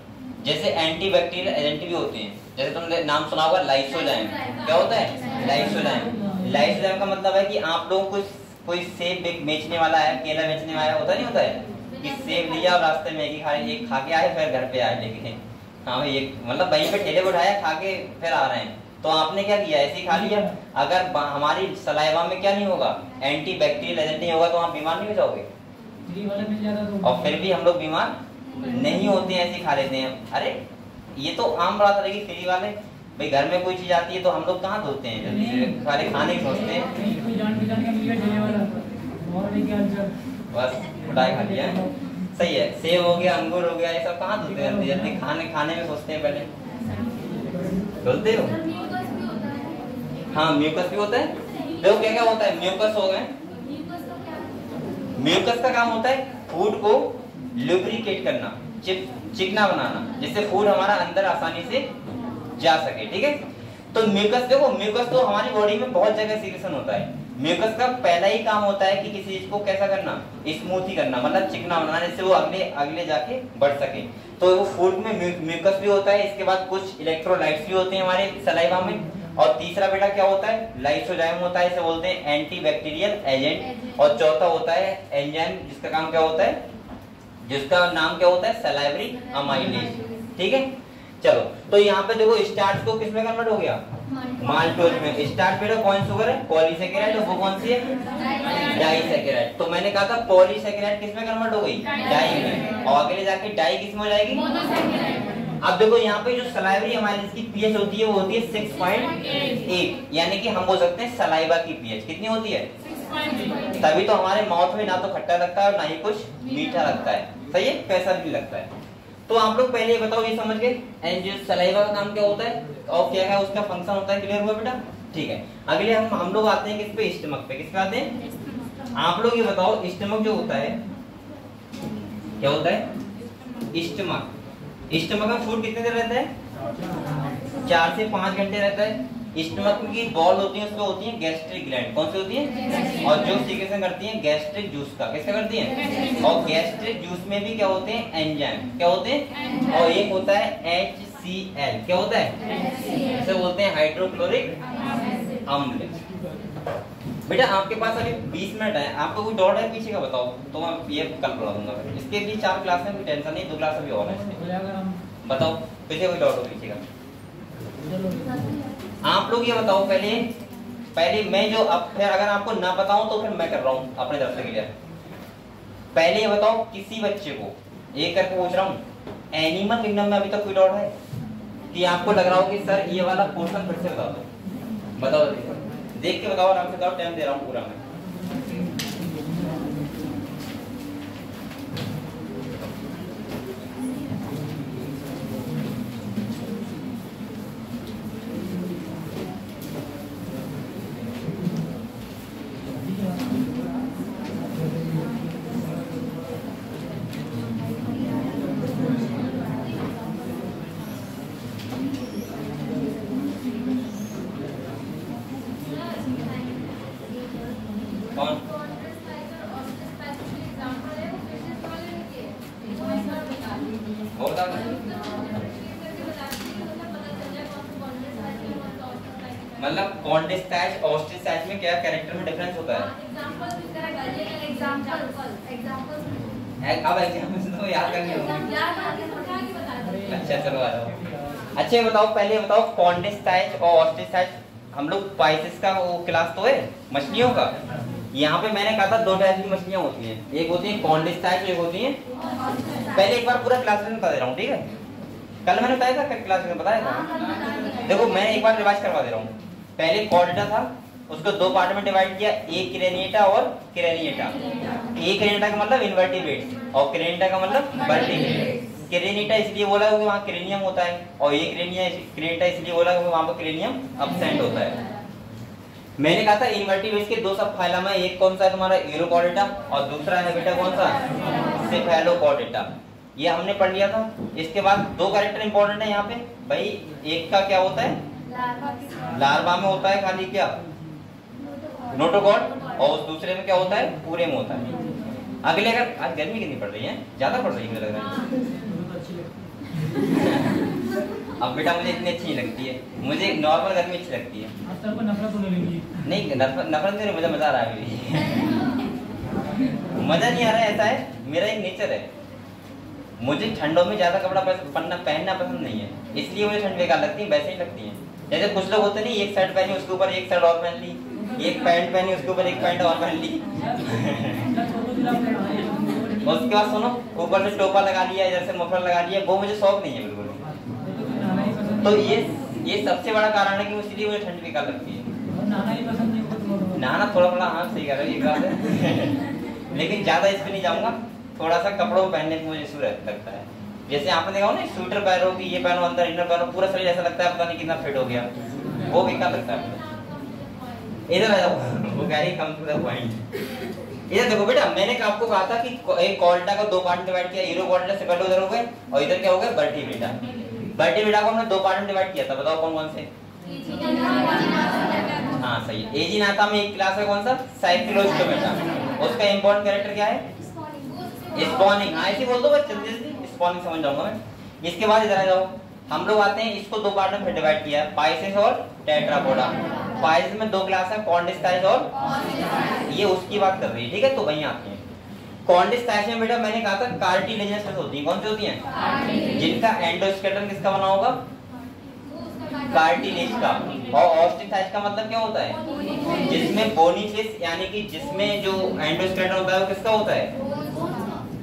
जैसे एंटी बैक्टीरियल एजेंट भी होते हैं। जैसे तुमने नाम सुना होगा लाइसोजाइम। क्या होता है? लाइसोजाइम। लाइसोजाइम का मतलब है कि आप लोगों को कोई सेब बेचने वाला है, केला बेचने वाला होता नहीं होता है कि सेब लिया और रास्ते में एक खा के आए, फिर घर पे आए लेके। हाँ भाई, एक मतलब वहीं पे ठेले पे उठाया, खा के फिर आ रहे हैं। तो आपने क्या किया? ऐसे ही खा लिया। अगर हमारी सलाइवा में क्या नहीं होगा? एंटी बैक्टीरियल एजेंट नहीं होगा, तो आप बीमार नहीं हो जाओगे। और फिर भी हम लोग बीमार नहीं होते हैं, ऐसे खा लेते हैं। अरे ये तो आम बात है कि फ्री वाले भाई घर में कोई चीज आती है तो हम लोग कहाँ धोते हैं? जल्दी से खाली खाने की सोचते हैं, बस उठाए खा लिया। सही है, सेब हो गया, अंगूर हो गया, ये सब कहाँ धोते हैं? जल्दी जल्दी खाने में सोचते हैं पहले। धोते हो? हाँ म्यूकस भी होता है। देखो क्या क्या होता है? म्यूकस हो गए। म्यूकस का काम होता है फूड को लुब्रिकेट करना, चिकना बनाना, जिससे फूड हमारा अंदर आसानी से जा सके। ठीक है? तो म्यूकस देखो, म्यूकस तो हमारी बॉडी में बहुत जगह सीक्रेशन होता है। म्यूकस का पहला ही काम होता है कि किसी चीज को कैसा करना? स्मूथी करना, मतलब चिकना बनाना, जिससे वो अगले जाके बढ़ सके। तो वो फूड में म्यूकस भी होता है। इसके बाद कुछ इलेक्ट्रोलाइट्स भी होते हैं हमारे सलाइवा में। और तीसरा बेटा क्या होता है? लाइसोजाइम होता है, इसे बोलते हैं एंटी बैक्टीरियल एजेंट। और चौथा होता है एंजाइम, जिसका काम क्या होता है? जिसका नाम क्या होता है? Salivary amylase. ठीक है? चलो तो यहाँ पे देखो स्टार्च को किसमें कन्वर्ट हो गया? माल्टोज में। स्टार्च बेटा कौन शुगर है? पॉलीसैकेराइड। और वो कौन सी है? डाइसैकेराइड। तो मैंने कहा था पॉलीसैकेराइड किसमें कन्वर्ट हो गई? डाई में। और आगे जाके डाई किसमें हो जाएगी? अब देखो यहाँ पे जो सलाइवरी अमाइलेज की पीएच होती है वो होती है 6.8, यानी कि हम बोल सकते हैं सलाइवा की पीएच कितनी होती है? तभी तो हमारे माउथ में ना तो खट्टा लगता है और ना ही कुछ मीठा लगता है। सही है? पैसा भी लगता है। तो आप लोग पहले बताओ, ये समझ गए एंड जो सलाइवा का काम क्या होता है और क्या है उसका फंक्शन होता है? क्लियर हुआ बेटा? ठीक है। अगले हम लोग आते हैं किस पे? स्टमक पे। किस पे आते हैं? आप लोग ये बताओ, स्टमक जो होता है क्या होता है? स्टमक। स्टमक में फूड कितने देर रहता है? 4 से 5 घंटे रहता है। स्टमक की बॉल होती है, उसमें होती है गैस्ट्रिक ग्लैंड। कौन सी होती है? और जो सीक्रेशन करती है गैस्ट्रिक जूस का। किसका करती है? और गैस्ट्रिक जूस में भी क्या होते हैं? एंजाइम। क्या होते हैं? और एक होता है HCl। क्या होता है? इसे बोलते हैं हाइड्रोक्लोरिक अम्ल। बेटा आपके पास अभी 20 मिनट है, आपको कोई डाउट है पीछे का बताओ तो मैं ये कल पढ़ा दूंगा। इसके भी 4 क्लास में, कोई टेंशन नहीं, 2 क्लास अभी और है। बताओ पीछे कोई डाउट हो पीछे का? आप लोग ये बताओ पहले मैं जो अब फिर अगर आपको ना बताऊं तो फिर मैं कर रहा हूँ अपने तरफ से क्लियर। पहले ये बताओ किसी बच्चे को एक करके पूछ रहा हूँ, एनिमल किंगडम में अभी तक कोई डाउट है कि आपको लग रहा हो कि सर ये वाला पोर्शन फिर से बता दो? बताओ देख के बताओ, आराम से बताओ, टाइम दे रहा हूँ पूरा मैं। कौन? वो बता मतलब कॉन्डिस्टैच ऑस्टिस्टैच में क्या कैरेक्टर में डिफरेंस होता है? अब एग्जाम्पल तो याद करनी होगी। अच्छा चलो आ जाओ। अच्छा बताओ, पहले बताओ कॉन्डिस्टैच और ऑस्टिस्टैच, हम लोग स्पाइसेस का वो क्लास तो है मछलियों का। यहाँ पे मैंने कहा था दो टाइप की मछलियाँ होती हैं, एक होती है कॉन्डिस्टैच, एक होती है। पहले एक बार पूरा क्लास में बता दे रहा हूँ, ठीक है? कल मैंने बताया था, क्लास में बताया था। देखो मैं एक बार रिवाइज करवा दे रहा हूँ। पहले कॉर्डेटा था, उसको दो पार्ट में डिवाइड किया, एक क्रेनिएटा और क्रेनिएटा। एक क्रेनिएटा का मतलब इनवर्टिब्रेट और क्रेनिएटा का मतलब वर्टिब्रेट। क्रेनिएटा इसलिए बोला क्योंकि वहाँ क्रेनियम होता है, और ये क्रेनिएटा इसलिए बोला क्योंकि वहाँ पर क्रेनियम अब्सेंट होता है। मैंने कहा था इनवर्टिब्रेट्स के दो सब फाइलम है, एक कौन सा है तुम्हारा यूरोकॉर्डेटा और दूसरा है बेटा कौन सा सेफेलोकॉर्डेटा। ये हमने पढ़ लिया था। इसके बाद दो कैरेक्टर इंपॉर्टेंट है यहाँ पे भाई, एक का क्या होता है लार्वा में होता है खाली क्या नोटोकॉर्ड, और उस दूसरे में क्या होता है पूरे में होता है। अगले अगर आज गर्मी कितनी पड़ रही है, ज्यादा पड़ रही है मुझे लग रहा है। अब बेटा मुझे इतनी अच्छी नहीं लगती है, मुझे नॉर्मल गर्मी अच्छी लगती है। नहीं नफरत नहीं, मुझे मजा आ रहा है मजा नहीं आ रहा है, ऐसा है मेरा एक नेचर है। मुझे ठंडों में ज्यादा कपड़ा पहनना पसंद नहीं है, इसलिए मुझे ठंड बेकार लगती है, वैसे ही लगती है। जैसे कुछ लोग होते नहीं, एक शर्ट पहनी उसके ऊपर एक शर्ट और पहन ली, एक पैंट पहनी उसके ऊपर एक पैंट और पहन ली। उसके बाद सुनो ऊपर से टोपा लगा लिया, इधर से मफलर लगा लिया, वो मुझे शौक नहीं है बिल्कुल। तो ये सबसे बड़ा कारण है कि इसलिए मुझे ठंड बेकार लगती है। नहाना थोड़ा थोड़ा, हाँ सही कह रहे हो, ये बात है। लेकिन ज्यादा इस पे नहीं जाऊंगा, थोड़ा सा कपड़ों को पहनने में मुझे इशू लगता है। जैसे आपने देखा हो ना, स्वेटर पहनो कि ये पहनो अंदर इनर पहनो, पूरा शरीर ऐसा लगता है पता नहीं कितना फिट हो गया, वो बेकार लगता है। इधर आ जाओ, वो कह रही कम टू द पॉइंट। इधर देखो बेटा, मैंने आपको कहा था कि एक कॉर्डेटा को दो पार्ट में डिवाइड किया, यूरोकॉर्डेटा से पहले उधर हो गए और इधर क्या हो गया वर्टिब्रेटा। वर्टिब्रेटा को हमने दो पार्ट में डिवाइड किया था, बताओ कौन कौन से? हाँ सही है। एजिनाथा में एक क्लास है कौन सा साइक्लोस्टोमेटा, उसका इंपॉर्टेंट कैरेक्टर क्या है स्पॉनिंग। हाँ ऐसे बोल दो बस, जल्दी जल्दी स्पॉनिंग समझ जाऊंगा मैं। इसके बाद इधर आ जाओ, हम लोग आते हैं इसको दो पार्ट में फिर डिवाइड किया है, पाइसेस और टेट्रापोडा। पाइसेस में दो क्लास है कॉन्डिस्टैच और ये उसकी बात कर रही है, ठीक है? तो वहीं आते हैं। कॉन्डिस्टैच में बेटा मैंने कहा था कार्टिलेजिनस सेल्स होती है, कौन सी होती हैं? जिनका एंडोस्केलेटन किसका बना होगा कार्टिलेज का। और ऑस्टिस्टैच का मतलब क्या होता है? जिसमें बोनी फिश यानी कि जिसमें जो एंडोस्केलेटन होता है वो किसका होता है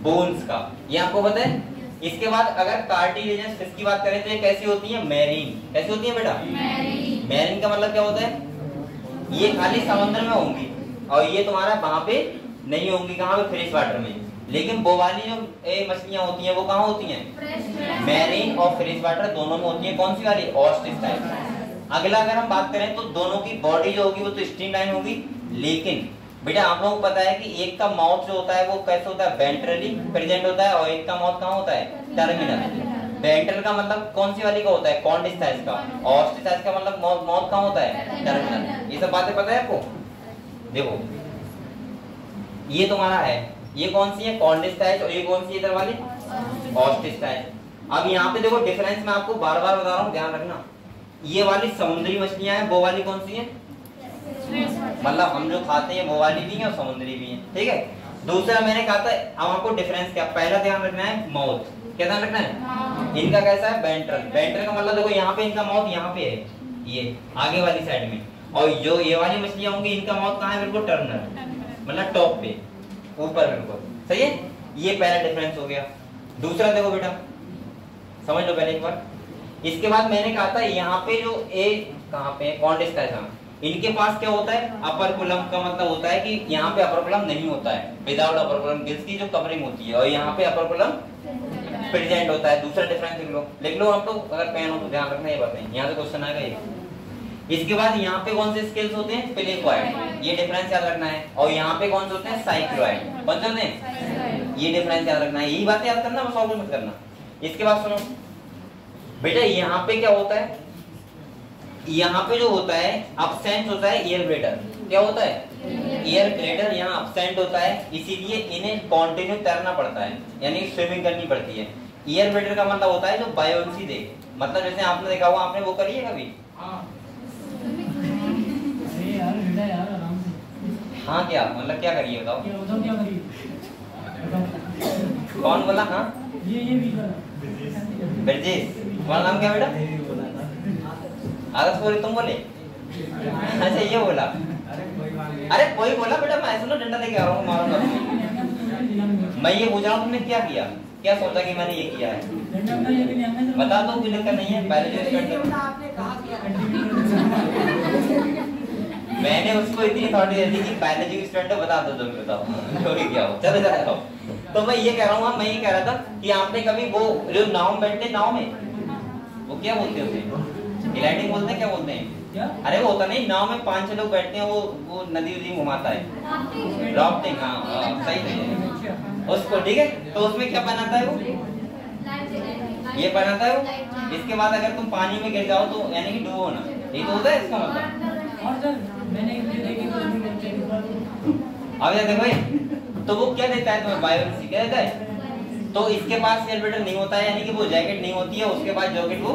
बोन्स का, ये आपको पता है। इसके बाद अगर कार्टिलेजिनस फिश की बात करें तो ये कैसी होती है मैरीन। कैसी होती है बेटा मैरीन का मतलब क्या होता है? ये खाली समुद्र में होंगी और ये तुम्हारा वहां पे नहीं होंगी, कहाँ पे फ्रेश वाटर में। लेकिन वो वाली जो मछलियां होती हैं वो कहाँ होती हैं मैरीन और फ्रेश वाटर दोनों में होती है। कौन सी वाली ऑस्टिस्टैच। अगला अगर हम बात करें तो दोनों की बॉडी जो होगी वो तो स्ट्रीमलाइन होगी, लेकिन बेटा आप लोगों को पता है कि एक का माउथ जो होता है वो कैसे होता है वेंट्रली प्रेजेंट होता है और एक का माउथ कहाँ होता है टर्मिनल। वेंट्रल का मतलब कौन सी वाली का होता है कॉन्डिस्टैच का, और ऑस्टिस्टैच का मतलब माउथ कहाँ होता है टर्मिनल। ये सब बातें पता है आपको? देखो ये तुम्हारा है, ये कौन सी है कॉन्डिस्टैच और ये कौन सी इधर वाली ऑस्टिस्टैच। अब यहाँ पे देखो डिफरेंस मैं आपको बार बार बता रहा हूँ, ध्यान रखना। ये वाली समुद्री मछलियां हैं, वो वाली कौन सी है मतलब हम जो खाते हैं वो वाली भी है और समुद्री भी है, ठीक है? दूसरा मैंने कहा था अब आपको डिफरेंस क्या, पहला ध्यान रखना है माउथ, क्या ध्यान रखना है? इनका कैसा है वेंट्रल। वेंट्रल का मतलब देखो यहाँ पे इनका माउथ यहाँ पे है, ये आगे वाली साइड में, और जो ये वाली मछलियां होंगी इनका माउथ कहाँ है बिल्कुल टर्मिनल मतलब टॉप पे ऊपर बिल्कुल, सही है? ये पहला डिफरेंस हो गया। दूसरा देखो बेटा समझ लो पहले एक बार। इसके बाद मैंने कहा था यहाँ पे जो ए कहाँ पे कॉन्डिस्टैच, इनके पास क्या होता है अपर कुलम का मतलब होता है कि यहाँ पे अपर कुलम नहीं होता है, विदाउट अपर कुलम गिल्स की जो कवरिंग होती है, और यहाँ पे अपर कुलम प्रेजेंट होता है। दूसरा डिफरेंस लिख लो आप लोग, अगर पेन हो तो ध्यान रखना ये बातें, यहाँ से क्वेश्चन आएगा ये। इसके बाद यहाँ पे कौन से स्केल्स होते हैं प्लेकोइड, ये डिफरेंस याद रखना है। और यहाँ पे कौन से होते हैं साइक्लोइड, कौन से होते हैं ये डिफरेंस याद रखना है। यही बातें याद करना, बस और मत करना। इसके बाद सुनो बेटा यहाँ पे क्या होता है, यहाँ पे जो होता है अब्सेंस होता है एयर ब्लैडर, क्या होता है? एयर ब्लैडर यहाँ absent होता है, इसीलिए इन्हें कंटिन्यू तैरना पड़ता है, यानी स्विमिंग करनी पड़ती है। एयर ब्लैडर का मतलब होता है जो बायोन्सी दे, मतलब जैसे आपने देखा होगा, आपने वो करी है कभी? हाँ क्या मतलब क्या करिए बताओ? कौन बोला? हाँ ब्रजेश, तुम्हारा नाम क्या बेटा? आदर्श बोले, तुम बोले? अच्छा ये बोला, अरे कोई बोला बेटा, मैं सुनो डंडा लेके आ रहा हूँ, मारूंगा। मैं ये पूछ रहा हूँ तुमने क्या किया, क्या सोचा कि मैंने ये किया है? बता दो, कोई दिक्कत नहीं है। पहले जो मैंने उसको इतनी अथॉरिटी दे दी कि पहले जो स्टूडेंट है बता दो, तुम बताओ जो भी क्या हो, चलो जाओ। तो मैं ये कह रहा हूँ, मैं ये कह रहा था कि आपने कभी वो जो नाव में बैठते, नाव में वो क्या बोलते हैं उसे? ग्लाइडिंग बोलते हैं, क्या बोलते हैं? अरे वो होता नहीं, नाव में 5-6 लोग बैठते हैं, वो नदी उदी घुमाता है, राफ्टिंग। हाँ सही है उसको, ठीक है। तो उसमें क्या पहनाता है वो? ये पहनाता है वो। इसके बाद अगर तुम पानी में गिर जाओ तो यानी कि डूबो ना, यही तो होता है इसका मतलब। अब देखो भाई, तो वो क्या देता है तुम्हें? बायोन्सी क्या देता है? तो इसके पास एयर ब्लैडर नहीं होता है, यानी कि वो जैकेट नहीं होती है, उसके पास जैकेट वो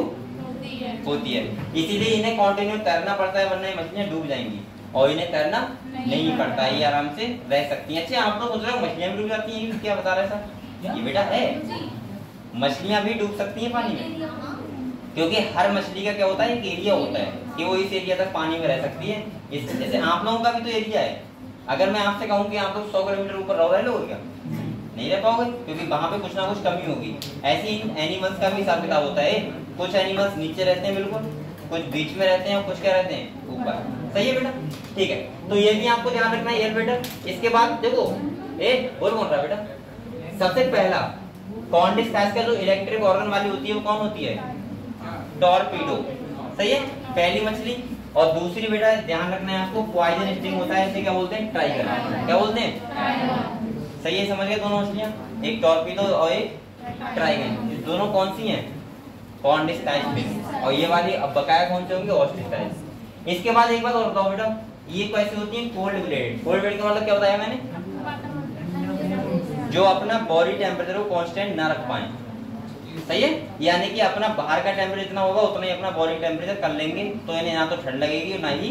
होती है, इसीलिए इन्हें कंटिन्यू तैरना पड़ता है, वरना ये मछलियां डूब जाएंगी। और इन्हें तैरना नहीं पड़ता है, ये आराम से रह सकती हैं। अच्छा आप लोग सोच रहे हो मछलियां भी डूब जाती हैं, क्या बता रहे सर? ये बेटा है, मछलियां भी डूब सकती हैं पानी में, क्योंकि हर मछली का क्या होता है, एक एरिया होता है कि वो इस एरिया तक पानी में रह सकती है। जैसे आप लोगों का भी तो एरिया है। अगर मैं आपसे कहूँ कि आप लोग 100 किलोमीटर ऊपर रह लोगे क्या? नहीं रह पाओगे, क्योंकि वहां पे कुछ ना कुछ कमी होगी। ऐसे ही एनिमल्स का भी हिसाब किताब होता है, कुछ एनिमल्स नीचे रहते हैं बिल्कुल, कुछ बीच में रहते हैं और कुछ क्या रहते हैं ऊपर। सही है बेटा, ठीक है। तो ये भी आपको ध्यान रखना है एयर ब्लैडर। इसके बाद देखो, बोल कौन रहा बेटा? सबसे पहला कॉन्डिस का जो इलेक्ट्रिक ऑर्गन वाली होती है वो कौन होती है? टॉर्पीडो। सही है, पहली मछली। और दूसरी बेटा ध्यान रखना है आपको, पॉइजन स्टिंग होता है, इसे क्या बोलते हैं? ट्राइगर। क्या बोलते हैं? सही है, समझ गए दोनों मछलियां, एक टॉर्पीडो और एक ट्राइगर। ये दोनों कौन सी हैं? कॉन्डिस्टाइज फिश। और ये वाली अब बकाया कौन से होंगे? ऑस्टिस्टाइज। इसके बाद एक बात और बताओ बेटा, ये कैसी होती है? Cold blooded. कोल्ड ब्लडेड का मतलब क्या बताया मैंने? जो अपना बॉडी टेम्परेचर को कांस्टेंट ना रख पाए। सही है, यानी कि अपना बाहर का टेम्परेचर जितना होगा उतना ही अपना बॉडी टेम्परेचर कर लेंगे, तो इन्हें ना तो ठंड लगेगी ना ही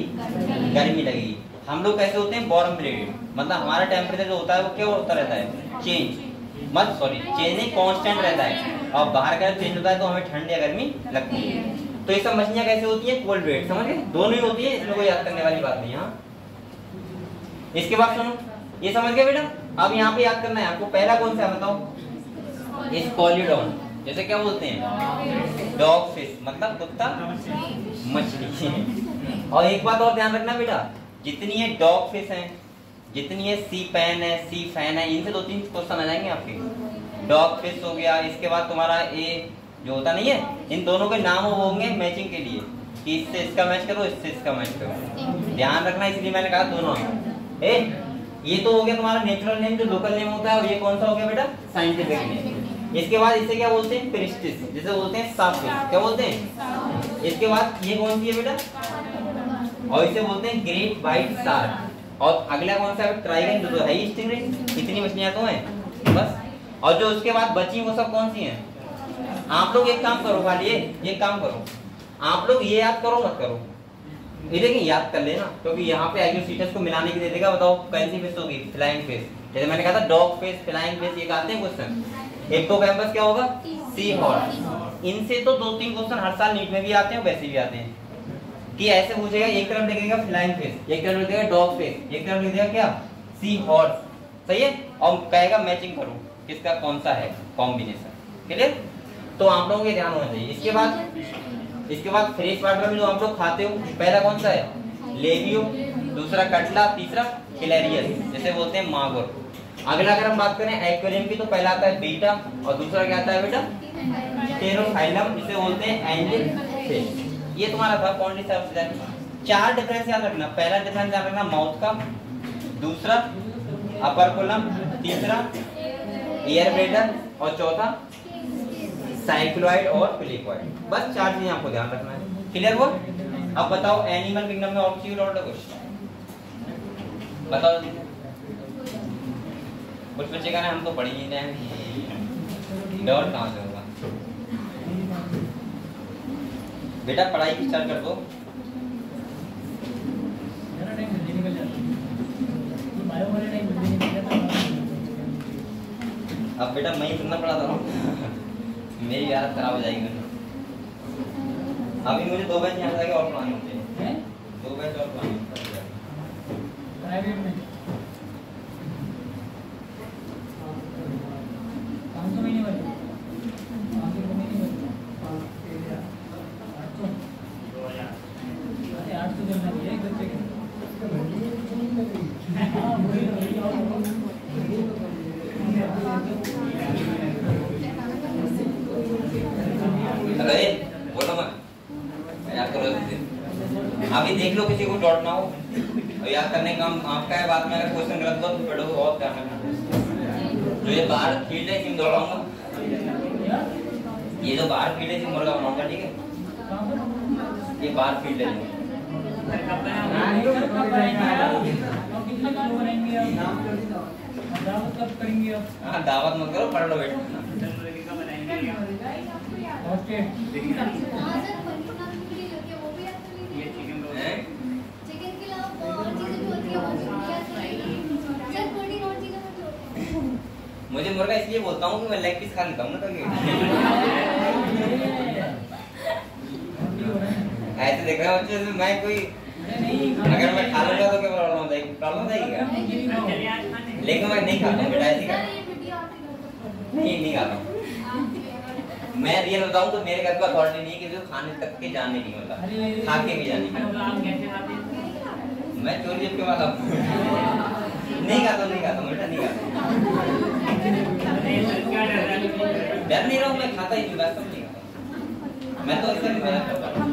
गर्मी लगेगी। हम लोग कैसे होते हैं? वार्म ब्लडेड, मतलब हमारा टेम्परेचर जो होता है वो क्या होता रहता है? चेंज नहीं, कांस्टेंट रहता है। और बाहर का चेंज होता है तो हमें ठंड या गर्मी लगती है। तो ये सब मछलियां कैसे होती है? Cold blooded. समझ गए? दोनों ही होती है, इसमें कोई याद करने वाली बात नहीं। हाँ, इसके बाद सुनो, ये समझ गए बेटा? अब यहाँ पे याद करना है आपको, पहला कौन सा बताओ? स्कॉलिडॉन, जैसे क्या बोलते हैं? डॉग फिश, मतलब कुत्ता मछली। और एक बात और ध्यान रखना बेटा, जितनी ये डॉग फिश हैं, जितनी ये सी पैन है, सी फैन है, इनसे 2-3 क्वेश्चन आ जाएंगे आपके। डॉग फिश हो गया, इसके बाद तुम्हारा ये जो होता नहीं है, इन दोनों के नाम वो होंगे मैचिंग के लिए, कि इससे इसका मैच करो, इससे इसका मैच करो। ध्यान रखना, इसलिए मैंने कहा दोनों। ये तो हो गया तुम्हारा नेचुरल नेम, जो लोकल नेम होता है, और ये कौन सा हो गया बेटा? Scientific name. इसके बाद इसे क्या बोलते हैं? पेरिस्टिस, जिसे बोलते हैं साफिश। क्या बोलते हैं? इसके बाद ये कौन सी है बेटा? और इसे बोलते हैं ग्रेट व्हाइट शार्क। और अगला कौन सा है? ट्राइगन, जो है स्टिंगरे। इतनी मछलियां तो हैं बस। और जो उसके बाद बची वो सब कौन सी हैं? आप लोग एक काम करो, खाली ये काम करो, आप लोग ये याद करो मत करो, ये देखिए याद कर लेना, क्योंकि यहाँ पे आइगोसीटस को मिलाने के दे देगा। बताओ कौन सी फिश होगी? Flying fish. जैसे मैंने कहा था डॉग फिश, फ्लाइंग फिश, ये आते हैं क्वेश्चन। एक तो कैंपस क्या होगा? Sea horse. इनसे तो 2-3 क्वेश्चन हर साल नीट में भी आते हैं, वैसे भी आते हैं, कि ऐसे पूछेगा, एक तरफ लिखेगा फ्लाइंग फिश, एक तरफ लिखेगा डॉग फिश, एक तरफ लिखेगा क्या? Sea horse. सही है, और कहेगा मैचिंग करो किसका कौन सा है कॉम्बिनेशन। क्लियर? तो आप लोगों को ध्यान होना चाहिए। इसके बाद फ्रेश वाटर में जो आप लोग खाते हो, पहला कौन सा है? लेवियो, दूसरा कटला, तीसरा फिलेरियस, जैसे बोलते हैं मागुर। अगला अगर हम बात करें एक्वेरियम की, तो पहला आता है बीटा, और दूसरा क्या आता है बेटा? टेरोफाइलम, जिसे बोलते हैं एंजेल फिश। ये तुम्हारा था कॉन्डिस्टाइज। 4 डिफरेंस याद रखना। पहला डिफरेंस याद रखना माउथ का, दूसरा अपरकुलम, तीसरा एयर ब्लैडर, और चौथा साइक्लोइड और प्लेकोइड। बस 4 चीजें आपको ध्यान रखना है। क्लियर हुआ? अब बताओ एनिमल किंगडम में और कुछ? बताओ दीदी। कुछ बच्चे कहना हम तो पढ़ ही नहीं रहे, डॉट कहाँ से होगा बेटा, पढ़ाई स्टार्ट कर दो। अब बेटा मैं ही सुनना पड़ा था मेरी हालत खराब हो जाएगी। अभी मुझे 2 बैच यहाँ जाके और पढ़ाने होते हैं, 2 बैच और पढ़ाने होते हैं प्राइवेट में 500 महीने वाले 500 महीने वाले 800 चलना चाहिए एक बच्चे के। अरे बोलो मत याद करो। अभी देख लो किसी को डॉट ना हो और याद करने का काम आपका है। बाद में अगर क्वेश्चन गलत हुआ तो पढ़ो और क्या करना। जो ये बाहर फील्ड है इसमें दौड़ाऊंगा, ये जो बाहर फील्ड है इसमें मुर्गा बनाऊंगा, ठीक है। ये बाहर फील्ड है, दावत कब करेंगे आप? हाँ दावत मत करो, पढ़ लो बेटा। मुझे मुर्गा इसलिए बोलता हूँ कि मैं लेग पीस खा लेता हूँ ना कभी। ऐसे देख रहा हूँ मैं कोई अगर मैं खा लूंगा तो क्या प्रॉब्लम हो जाएगी? प्रॉब्लम जाएगी क्या? लेकिन मैं नहीं खाता हूँ बेटा, ऐसी नहीं खाता हूँ। मैं रियल बताऊँ तो मेरे घर का अथॉरिटी नहीं है कि खाने तक के जाने की, मतलब खा के भी जाने की। मैं चोरी जब के वाला नहीं खाता बेटा, नहीं खाता। डर नहीं रहा हूँ, मैं खाता ही नहीं, बस नहीं खाता मैं तो। इससे भी मेहनत करता हूँ।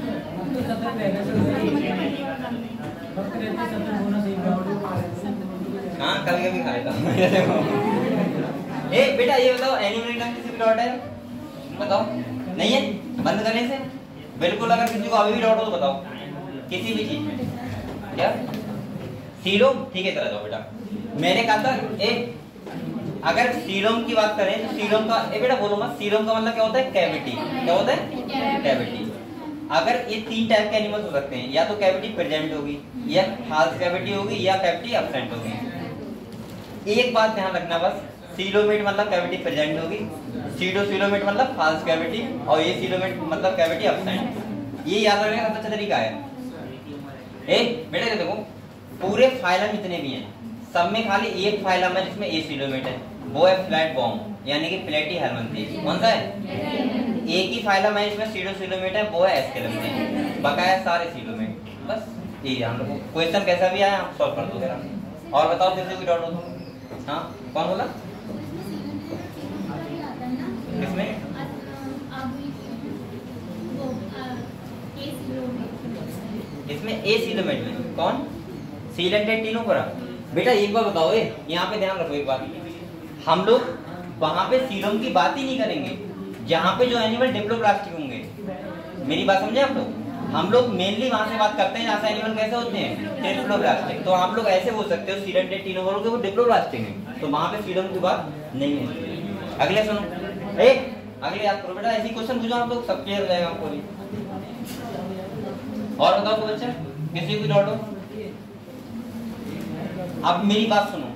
हाँ कभी कभी खा लेता हूँ। बेटा ये बताओ एनिमल नाम किसी भी डॉट है? बताओ नहीं है? बंद करने से बिल्कुल। अगर किसी को अभी भी डॉट हो तो बताओ, किसी भी चीज में। क्या सीलोम? ठीक है चला जाओ बेटा। मैंने कहा था अगर सीलोम की बात करें तो सीलोम का बेटा बोलो मत। सीलोम का मतलब क्या होता है? कैविटी। क्या होता है? कैविटी। अगर ये 3 टाइप के एनिमल्स हो सकते हैं, या तो कैविटी प्रेजेंट होगी, या फाल्स कैविटी होगी, या कैविटी एब्सेंट होगी। एक बात ध्यान रखना बस, सीलोमेट मतलब कैविटी प्रेजेंट होगी, सीडोसीलोमेट मतलब फाल्स कैविटी, और ये सीलोमेट मतलब कैविटी एब्सेंट। ये याद रखने का सबसे अच्छा तरीका है। बेटा देखो पूरे फाइलम जितने भी हैं सब में खाली एक फाइलम है जिसमें ए सीलोमेट है, वो है फ्लैट बॉम्ब यानी कि प्लेटी हेलमंथेस। कौन सा है? एक ही फाइलम है जिसमें सीडोसीलोमेट है, वो है एस्केलम। बकाया सारे सीलोमेट। बस ये ध्यान रखो, क्वेश्चन कैसा भी आया आप सॉल्व कर दो जरा। और बताओ किसी को डाउट हो तो? हाँ कौन बोला? किसमें? इसमें ए सीलोमेट में कौन? सीलेंट है तीनों पर। बेटा एक बार बताओ, यहाँ पे ध्यान रखो एक बात, हम लोग वहां पे सीलोम की बात ही नहीं करेंगे जहाँ पे जो एनिमल डिप्लोप्लास्टिक होंगे। मेरी बात समझे आप लोग? हम लोग मेनली वहां से बात करते हैं जहाँ से एनिमल कैसे होते हैं? डिप्लोप्लास्टिक। तो आप लोग ऐसे बोल सकते हो सीलेंट है तीनों बोलोगे वो डिप्लोप्लास्टिक है, तो वहां पे सीलोम की बात नहीं होती। अगले सुनो, अगले याद करो बेटा, ऐसी क्वेश्चन पूछो आप लोग, सब क्लियर हो जाएगा आपको भी। और बताओ तो बच्चा किसी को डाउट हो? अब मेरी बात सुनो,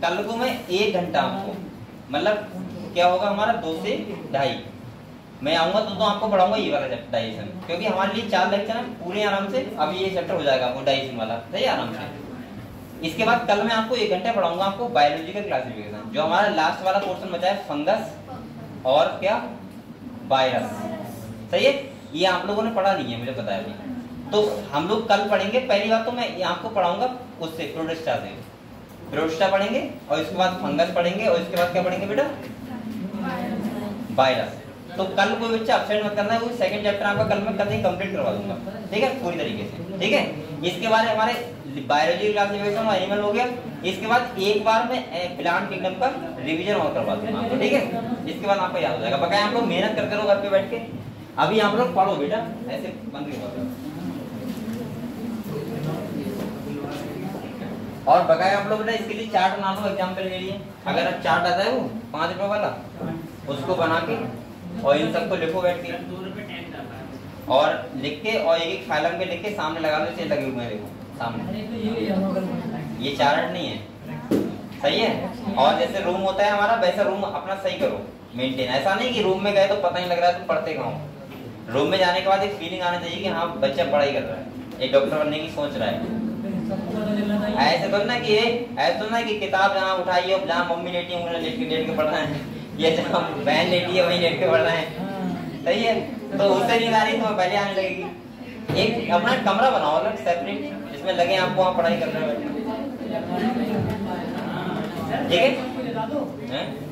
कल को मैं 1 घंटा आपको, मतलब क्या होगा हमारा 2 से 2.5 मैं आऊंगा तो आपको पढ़ाऊंगा ये वाला चैप्टर डाइजेशन, क्योंकि हमारे लिए 4 लेक्चर है पूरे आराम से। अब ये चैप्टर हो जाएगा आपको डाइजेशन वाला, सही आराम से। इसके बाद कल मैं आपको 1 घंटा पढ़ाऊंगा आपको बायोलॉजिकल क्लासिफिकेशन, जो हमारा लास्ट वाला पोर्शन बचा है, फंगस और क्या वायरस, सही है। ये आप लोगों ने पढ़ा नहीं है मुझे पता है अभी, तो हम लोग कल पढ़ेंगे। पहली बात तो मैं आपको पढ़ाऊंगा उससे प्रोटिस्टा से, प्रोटिस्टा पढ़ेंगे और इसके बाद फंगस पढ़ेंगे और इसके बाद क्या पढ़ेंगे बेटा? वायरस। तो कल कोई बच्चा अपसेट मत करना है, वो सेकंड चैप्टर आपका कल मैं कल ही कंप्लीट करवा दूंगा, ठीक है, पूरी तरीके से, ठीक है। इसके बाद हमारे बायोलॉजी क्लासिफिकेशन और एनिमल हो गया। इसके बाद एक बार मैं प्लांट किंगडम का रिवीजन और करवा दूंगा आपको, ठीक है। इसके बाद आपको याद हो जाएगा। बकाया आप लोग मेहनत करते रहो घर पे बैठ के। अभी आप लोग पढ़ो बेटा, ऐसे बंद नहीं होगा। और बकाया आप लोग बेटा इसके लिए चार्ट बना लो एग्जाम्पल के लिए। अगर आप चार्ट आता है वो 5 रुपए वाला, उसको बना के और इन सबको लिखो बैठ के 2 रुपए टैक्स आता है। और लिख के और एक फाइलम पे लिख के सामने लगा लो, इसे लगे हुए हैं देखो सामने। अरे तो ये ये चार्ट नहीं है, सही है। और जैसे रूम होता है हमारा, वैसा रूम अपना सही करो मेंटेन। ऐसा नहीं कि रूम में गए तो पता नहीं लग रहा है तुम पढ़ते कहाँ हो। रूम में जाने के बाद एक फीलिंग आना चाहिए कि हाँ बच्चा पढ़ाई कर रहा है, एक डॉक्टर बनने की सोच रहा है। ऐसे तो ना कि ऐसे तो ना कि किताब जहाँ उठाई हो, जहाँ मम्मी लेटी है लेट के पढ़ना है, ये जहाँ बहन लेटी है वहीं लेट के पढ़ना है, सही है। तो उससे नींद आ रही तो पहले आने लगेगी। एक अपना कमरा बनाओ अलग सेपरेट, जिसमें लगे आपको वहाँ पढ़ाई कर रहे हो, ठीक है।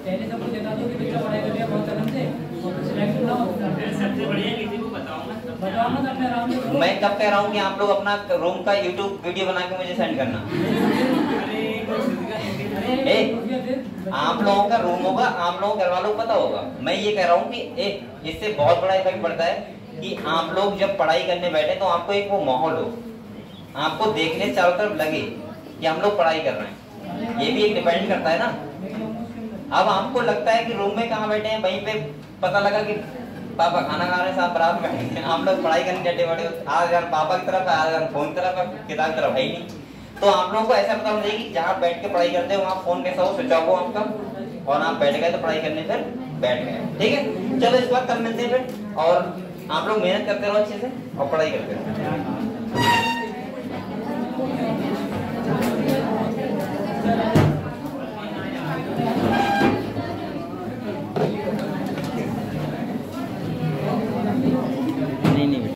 पहले सब कुछ बता दो कि बच्चा पढ़ाई कर लिया बहुत आराम से, और सिलेक्ट ना हो सबसे बढ़िया किसी को बताऊंगा बताओ ना अपने आराम से। मैं कब कह रहा हूँ कि आप लोग अपना रूम का यूट्यूब वीडियो बना के मुझे सेंड करना। आप लोगों का रूम होगा, आप लोगों घर वालों को पता होगा। मैं ये कह रहा हूँ कि इससे बहुत बड़ा इफेक्ट पड़ता है कि आप लोग जब पढ़ाई करने बैठे तो आपको एक वो माहौल हो, आपको देखने से चारों तरफ लगे कि हम लोग पढ़ाई कर रहे हैं। ये भी एक डिपेंड करता है ना। अब आपको लगता है कि रूम में कहाँ बैठे हैं, वहीं पे पता लगा कि पापा खाना खा रहे हैं, साथ बराबर बैठे हैं, हम लोग पढ़ाई करने डटे बैठे, आज यार पापा की तरफ, आज यार फोन की तरफ, किताब की तरफ है ही नहीं। तो आप लोगों को ऐसा पता होना चाहिए कि जहाँ बैठ के पढ़ाई करते हो वहाँ फोन कैसा हो, स्विच ऑफ हो आपका, और आप बैठ गए तो पढ़ाई करने फिर बैठ गए, ठीक है। चलो इस बात कल मिलते हैं फिर, और आप लोग मेहनत करते रहो अच्छे से और पढ़ाई करते रहो।